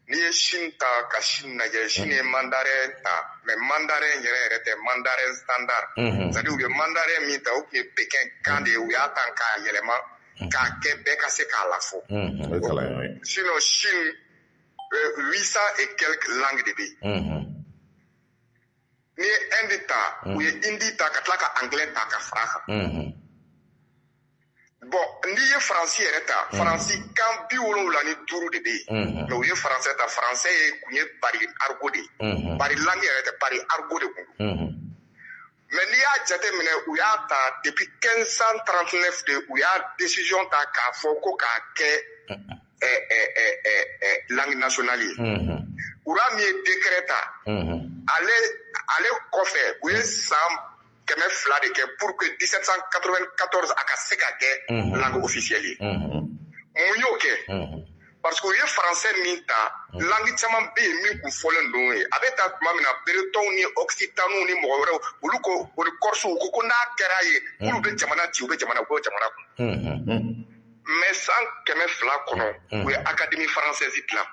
N'i ye Chine ta ka Chine lajɛ, Chine ye mandarin ta, mais mandarin yɛrɛ tɛ mandarin standard. C'est-à-dire u ye mandarin min ta o tun ye Pékin kan de ye, u y'a ta k'a yɛlɛma k'a kɛ bɛɛ ka se k'a lafɔ. Sinon Chine 800 et quelques langues de bɛ yen. N'i ye Inde ta, u ye Hindi ta ka tila ka anglais ta ka fara a kan. Bon, n'i ye Faransi yɛrɛ ta, Faransi kan 75 de bɛ yen. Mais u ye Français ta, Français kun ye bari argot de ye. Bari langue yɛrɛ tɛ, bari argot de kun. Mais n'i y'a jateminɛ, u y'a ta depuis 1539 de u y'a décision ta k'a fɔ ko k'a kɛ langue nationale ye. Ura min ye décret ta, ale kɔfɛ u ye san 200 de kɛ pour que 1794 a ka se ka kɛ langue officielle ye. Mun y'o kɛ? Parce que u ye français min ta, langue caman bɛ yen min kun fɔlen don ye. A bɛ ta tuma min na Bretonw ni Occitanw ni mɔgɔ wɛrɛw olu ko o ni Corsiw ko n'a kɛra ye k'olu bɛ jamana ci u bɛ jamana kun. Mais san 200 kɔnɔ u ye académie française dilan.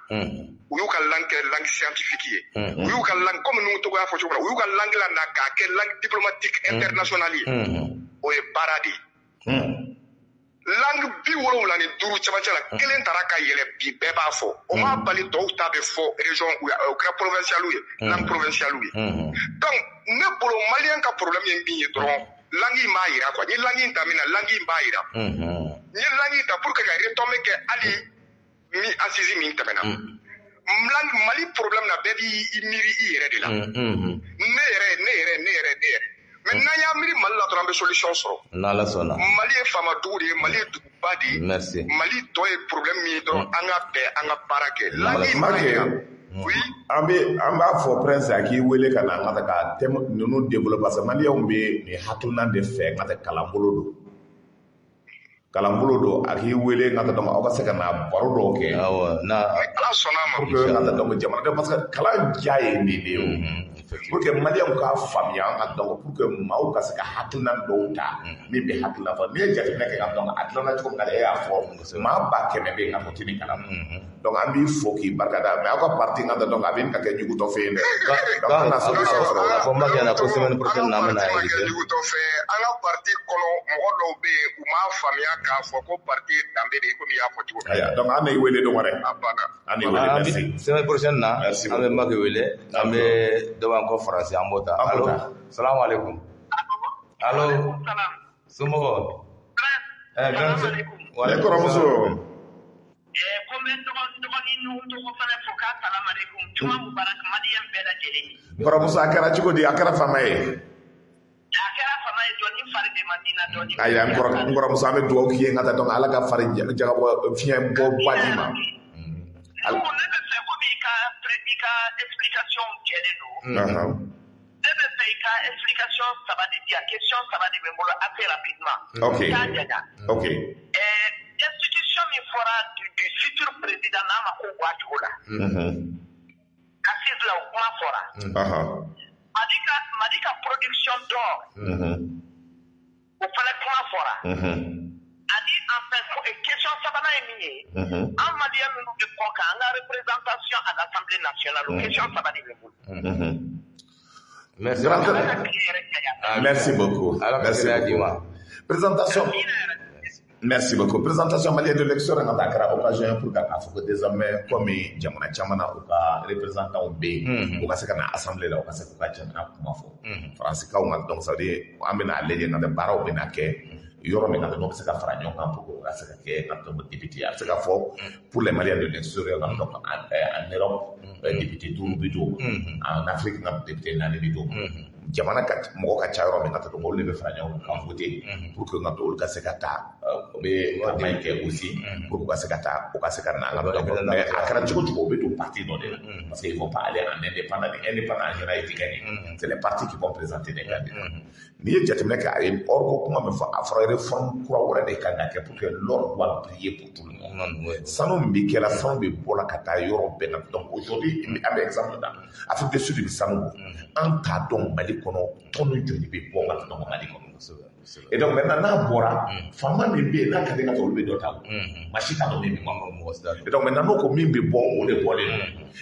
U y'u ka langue kɛ langue scientifique ye. U y'u ka langue comme ninnu tɔgɔ y'a fɔ cogo min na, u y'u ka langue la na k'a kɛ langue diplomatique internationale ye. O ye baara de ye. Langue 75 cɛmancɛ la kelen taara ka yɛlɛ bi bɛɛ b'a fɔ. O m'a bali tɔw ta bɛ fɔ région o kɛra provincial ye, langue provinciale ye. Donc ne bolo maliyɛn ka problème ye min ye dɔrɔn langue in b'a yira quoi. Ni langue in ta min na langue in b'a yira. Ni langue in ta pour que ka retombé kɛ hali ni assise min tɛmɛna. Mali problème na bɛɛ b'i miiri i yɛrɛ de la. Ne yɛrɛ. Mais n'an y'a miiri Mali la dɔrɔn an bɛ solution sɔrɔ. N'Ala sɔnna. Mali ye faama dugu de ye, Mali ye duguba de ye. Merci. Mali tɔ ye problème min ye dɔrɔn an ka bɛn an ka baara kɛ. Langue in b'a yira. Oui. An b'a fɔ Prince a k'i wele ka na an ka ka thème ninnu développer parce que maliyɛnw bɛ nin hakilina de fɛ n ka tɛ kalanbolo don a k'i wele n ka tɛ aw ka se ka na baro dɔw kɛ. Awɔ Ala sɔnna a ma. Pour que n ka tɛ jamanadenw parce que kalan diya ye nin de ye o. Pour que maliyɛnw k'a faamuya an ka dɔn pour que maaw ka se ka hakilina dɔw ta min bɛ hakilina fɔ n'i ye jateminɛ kɛ ka dɔn a dilanna cogo min na e y'a fɔ maa 100 bɛ yen ka fɔ k'i ni kalan. Donc an b'i fo k'i barika da mais aw ka parti n ka tɛ dɔn a bɛ ka kɛ jugu dɔ fɛ yen dɛ. Donc an na solution sɔrɔ o la. Ko Maki yana ko semaine prochaine na an bɛna invité. Jugu dɔ fɛ an ka parti kɔnɔ mɔgɔ dɔw bɛ yen u m'a faamuya k'a fɔ ko parti danbe de ye komi i y'a fɔ cogo min. Ayiwa donc an n'i wele don wɛrɛ. A banna. An n'i wele merci. Semaine prochaine na an bɛ Maki wele an bɛ dɔ b'an kɔ français an b'o ta. Allo salamu alaikum. Allo somɔgɔw. Wale kɔrɔmuso. Ko n bɛ dɔgɔnin ninnu tɔgɔ fana fɔ k'a salamu alaikum. Juma mubarak maliyɛn bɛɛ lajɛlen. Kɔrɔmuso a kɛra cogo di? A kɛra faama ye? A kɛra faama ye dɔɔnin fari de ma diina dɔɔnin. Ayi n kɔrɔmuso an bɛ dugawu k'i ye n ka taa dɔn Ala ka fari jagabɔ fiɲɛ bɔ baji ma. Ne bɛ fɛ komi i ka explication jɛlen don. Ne bɛ fɛ i ka explication 3 de di yan, question 3 de bɛ n bolo assez rapidement. Ok. Ok. Institution min fɔra du futur président n'a ma ko bɔ a cogo la. Assise la o kuma fɔra. Mali ka production d'or. O fana kuma fɔra. Ani en question sabana est niée. En malien, nous ne prend qu'à la représentation à l'Assemblée nationale. Question sabana est Merci. Merci beaucoup. Merci beaucoup. Présentation. Merci beaucoup. Présentation malienne de l'élection en Dakar, occasion pour que désormais, comme Jamana Chamana ou représentant B, ou que c'est qu'à l'Assemblée là, ou que c'est qu'à Jamana Kumafo. France, donc ça veut dire, on amène à l'aide dans des barreaux, on a yɔrɔ min na donc se ka fara ɲɔgɔn kan pour que o ka se ka kɛ ka tɔn député a bɛ se ka fɔ pour les Maliens de l'extérieur donc en Europe député 5 bi d'o ma en Afrique na député 4 bi d'o ma jamana ka mɔgɔ ka ca yɔrɔ min na donc olu de bɛ fara ɲɔgɔn kan ka voter pour que olu ka se ka taa o bɛ campagne kɛ aussi pour que o ka se ka taa o ka se ka na la mais a kɛra cogo cogo o bɛ don parti dɔ de la parce que ils vont pas aller en indépendant en général tɛ gagner c'est les partis qui vont présenter des candidats n'i ye jateminɛ kɛ a ye or ko kuma min fɔ a fɔra réforme kura wɛrɛ de kan ka kɛ pour que l'ordre doit briller pour tout le monde sanu min bɛ kɛla sanu bɛ bɔ la ka taa yɔrɔ bɛɛ la donc aujourd'hui an bɛ exemple da Afrique du Sud bɛ sanu bɔ an t'a dɔn Mali kɔnɔ tɔnni joli bɛ bɔ ka dɔn Mali kɔnɔ et donc maintenant n'a bɔra faama min bɛ yen n'a ka di ka taa olu bɛ dɔ ta o maa si t'a dɔn min bɛ bɔ et donc maintenant n'o ko min bɛ bɔ o de bɔlen don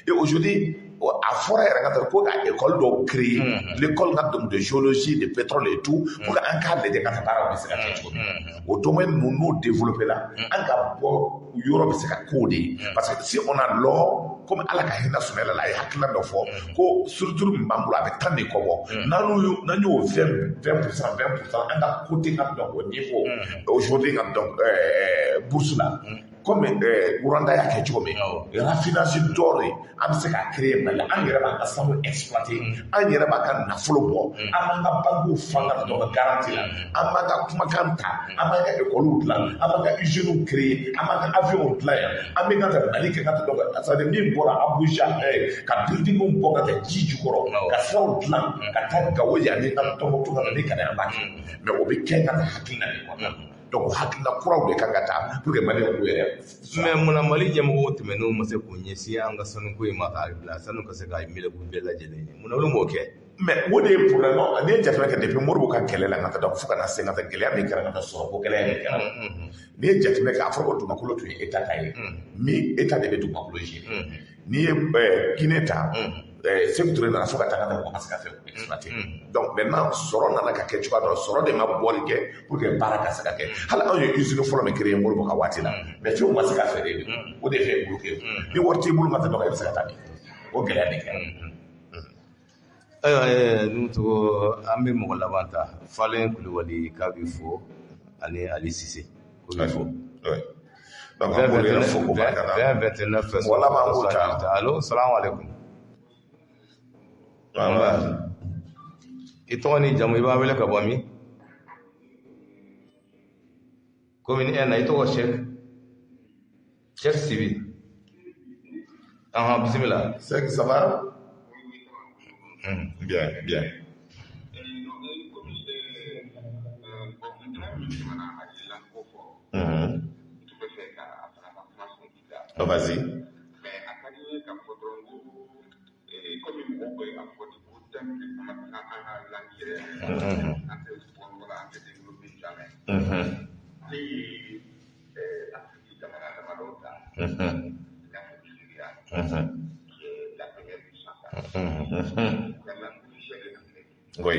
et aujourd'hui a fɔra yɛrɛ ka taa ko ka école dɔw créer l'école ka donc de géologie de pétrole et tout pour que an k'a lajɛ ka taa baaraw bɛ se ka kɛ cogo min o domaine ninnu n'o développé la an ka bɔ yɔrɔ bɛ se ka k'o de ye parce que si on a l'or comme ala ka hinɛ sɔnna la a ye hakilina dɔ fɔ ko structure min b'an bolo a bɛ tan de kɔ bɔ n'an y'o 20% an ka côté ka donc au niveau aujourd'hui ka donc bourse la comme Rwanda y'a kɛ cogo min raffinage d'or an bɛ se ka créer Mali an yɛrɛ b'an ka sanu exploiter an yɛrɛ b'a ka nafolo bɔ an b'an ka banques fanga ka donc garantie la an b'an ka kumakan ta an b'an ka écoles dilan an b'an ka usines créer an b'an ka avions dilan yan an bɛ ka Mali kɛ ka donc ça veut dire min bɔra Abuja ka building bɔ ka kɛ ji jukɔrɔ ka siraw dilan ka taa Gawo yan ni ka Tɔnbukutu ka na ni ka na an b'a kɛ mais o bɛ kɛ ka taa hakilina de kɔnɔ donc hakilina kuraw de kan ka taa pour que Maliens k'u yɛrɛ mais munna Mali ɲɛmɔgɔw tɛmɛn'o ma se k'o ɲɛsin an ka sanuko in ma k'a bila sanu ka se k'a meleke bɛɛ lajɛlen ye munna olu m'o kɛ mais o de ye problème n'i ye jateminɛ kɛ depuis Modibo ka kɛlɛ la ka taa donc fo ka na se ka taa gɛlɛya min kɛra ka taa sɔrɔ ko gɛlɛya min kɛra n'i ye jateminɛ kɛ a fɔra ko dugumakolo tun ye état ta ye min état de bɛ dugumakolo gérer n'i ye Guinée ta Sékou Touré nana fo ka taa ka taa mɔgɔ ma se ka fɛn exploiter donc maintenant sɔrɔ nana ka kɛ cogoya dɔ sɔrɔ de ma bɔli kɛ pour que baara ka se ka kɛ hali anw ye usine fɔlɔ min créer Modibo ka waati la mais fɛnw ma se ka feere de o de fɛn bloqué ni wari t'i bolo ma tɛ dɔgɔ i bɛ se ka taa o gɛlɛya de kɛra ayiwa Nuhutogo an bɛ mɔgɔ laban ta Falen Kulibali k'a b'i fo ani Ali Sise k'o b'i fo donc an b'olu yɛrɛ fo ko barika la 2029 fɛ mɔgɔ laban b'o ta allo salamu aleykum i tɔgɔ ni jamu i b'a wele ka bɔ min komi ni na i tɔgɔ Cheikh Sibi bisimila Cheikh ça va bien vas-y oui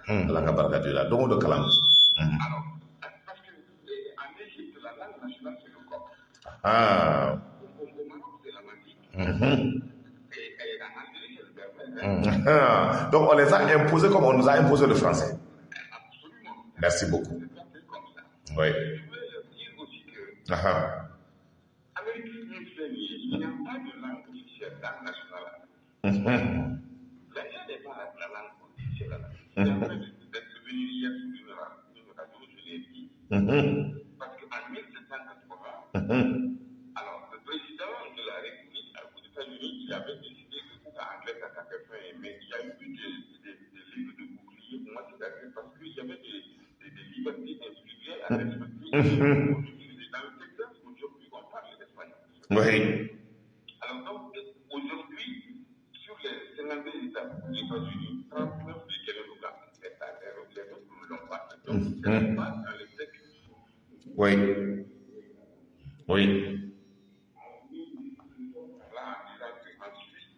ala ka barika d'o la don o don kalan donc on les a imposés comme on nous a imposé le français. Merci beaucoup. Oui. Il n'y a pas de langue officielle dans le national. Là, il n'y a pas la langue officielle. Il y a d'être venu hier sur une radio, je l'ai dit. Parce qu'en 1780, alors le président de la République aux États-Unis, il avait décidé que pour qu'Anglais s'attaque fin, mais il y a eu des livres de bouclier, moi c'est d'accord, parce qu'il y avait des libertés individuelles à l'expression. Dans le secteur, aujourd'hui, on parle l'espagnol. Oui. Alors donc, aujourd'hui, sur les 52 États des États-Unis, 39 pays qui ont les autres ne l'ont pas. Donc, ce n'est pas dans l'exécutif. Oui. Oui. Là, on dira qu'en Suisse,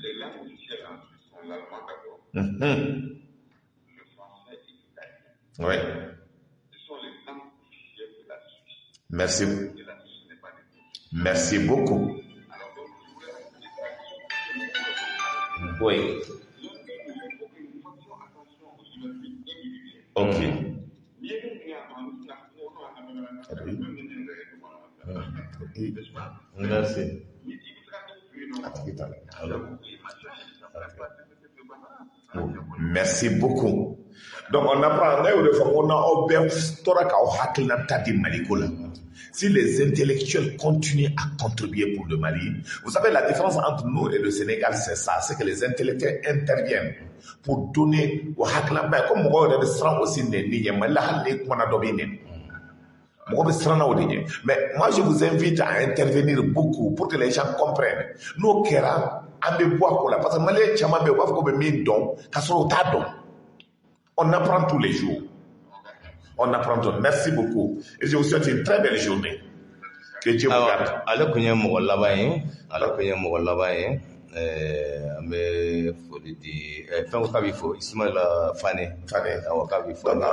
les langues officielles en Suisse sont l'allemand d'abord, le français et l'italien. Oui. Ce sont les langues officielles de la Suisse. Merci. Et la Suisse n'est pas des. Merci beaucoup. Alors donc, je voulais rajouter ça. Oui. Il faut que nous fassions attention aux universités individuelles. Ok. Merci. Merci beaucoup. Donc on apprend, on a si les intellectuels continuent à contribuer pour le Mali, vous savez la différence entre nous et le Sénégal, c'est ça, c'est que les intellectuels interviennent pour donner au Haklanba, comme moi on est aussi mais moi je vous invite à intervenir beaucoup pour que les gens comprennent. Nous kera ambe bois parce que malais chama be waf ko be min don kasoro ta don. On apprend tous les jours. On apprend tout. Merci beaucoup. Et je vous souhaite une très belle journée. Que Dieu vous garde. Alors que nous avons mais faut le dire fin ko kabi fo Ismaila Fane awo kabi fo ma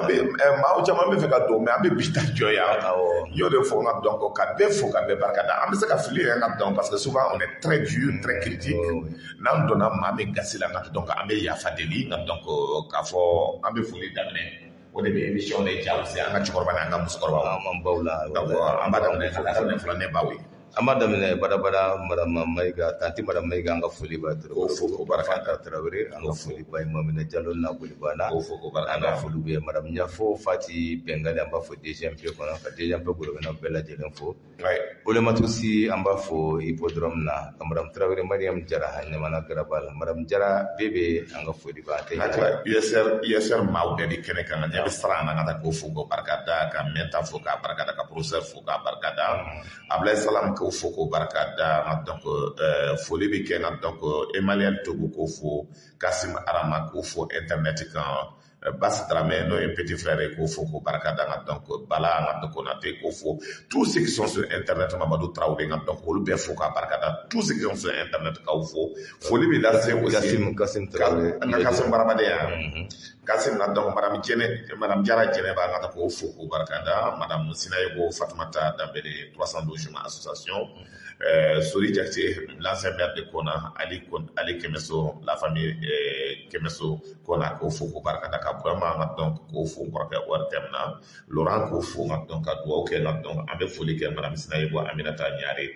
o jama be fe ka do me ambe bita joya yo de fo ngam donc ka be fo ka be barkada am se ka fili ngam donc parce que souvent on est très dur très critique nam dona ma be gasila ngam donc ambe ya fadeli ngam donc ka fo ambe fuli damne o de be émission de jawse anga chkorba na ngam muskorba am bawla donc ambada on est ala ne fla ne bawi amada mine bara madame Maiga tanti madame Maiga anga foli ba tro foko baraka Traoré anga foli ba mamina Jallo na foli bana foko baraka anga foli be madame Nyafo Fati Bengali amba fo deuxième peu kono ka deuxième peu goro na bella jelen fo ole matusi amba fo hippodrome na madame Traoré Mariam Jara hanne mana garabal madame Jara bebe anga foli ba te yeser mawde di kene kan nyabe strana ngata ko foko baraka da ka menta fo ka baraka da ka professeur fo ka baraka da Ablaye Salam ko foko barkada donc folie bi ken donc Emmanuel Togo ko fo Kassim Arama ko fo internet kan Bass Dramé no un petit frère ko foko barkada donc Bala donc on a fait ko fo tous ceux qui sont sur internet Mamadou Traoré donc on le foko barkada tous ceux qui sont sur internet ka fo folie bi là c'est aussi Kassim Traoré Kassim Baramade Kassim donc madame Diara Djeneba ngata ko foko barkada madame Sinaye ko Fatmata Dambélé 312 association Sori Diakité l'ancien maire de Kona Ali Kemeso la famille Kemeso Kona ko foko barkada ka vraiment donc ko foko barkada wartemna Laurent ko foko donc ka do ok donc ambe foli ke madame Sinaye ko Aminata Niari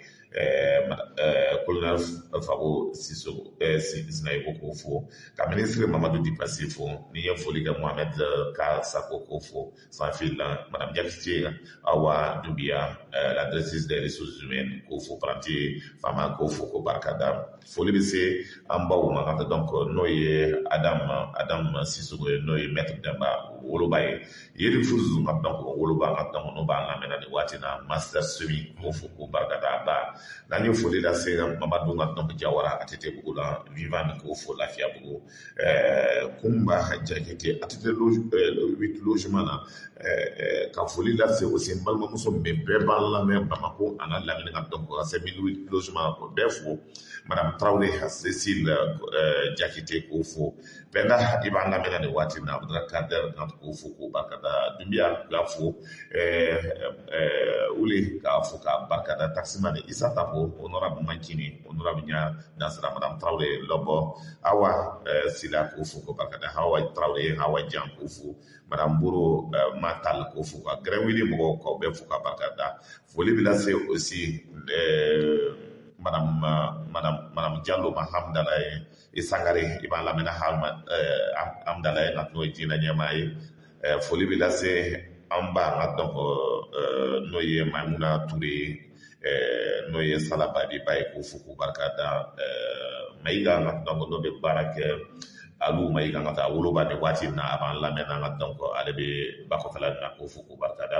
colonel Fabo Siso Sinaye ko fo ka ministre Mamadou Dipassi fo ni foli ke Mohamed Ka Sako ko fo sans fil madame Diakité Awa Dubia la directrice des ressources humaines ko fo pranti fama ko fo ko barkada foli be se amba o magata donc noye Adam Sissoko noye maître Demba Wolobaye yeri fuzu donc Woloba donc no ba na mena de watina master semi ko fo ko barkada ba nanyo foli da se Mamadou donc Jawara atete bugula vivant ko fo lafia bugu kumba hajjake atete 8 logement na ka foli da se aussi balma muso be bebal me Bamako ana lamine donc c'est 8 logement ko defo madame Traoré Cécile Diakité ko fo penda ibanga mena de watina Abdra Kader ko fo ko bakada dumbia la fo uli ka fo ka bakada taximane Issa Tabo honorable Mankini honorable nya nasra madame Traoré Lobo awa sila ko fo ko bakada hawa Traoré hawa Jam ko fo madame Bouro Matal ko fo ka Grewili mo ko be fo ka bakada foli bila c'est aussi Madame Diallo Mahamdalaye et Sangare Iban Lamena Amdalaye Natno Tina Nyamaye Foli bila c'est Amba donc Noye Mamouna Touré Noye Salabadi Baye Fuku Barkada Maïga donc Nobe Barak alu ma i kan ka taa woloba ni waati na a b'an lamɛn n'an ka donc ale bɛ ba kɔfɛla na k'o fo k'o barikada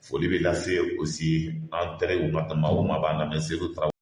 foli bɛ lase aussi an tɛgɛw ma o ma b'an lamɛn Seydou Traoré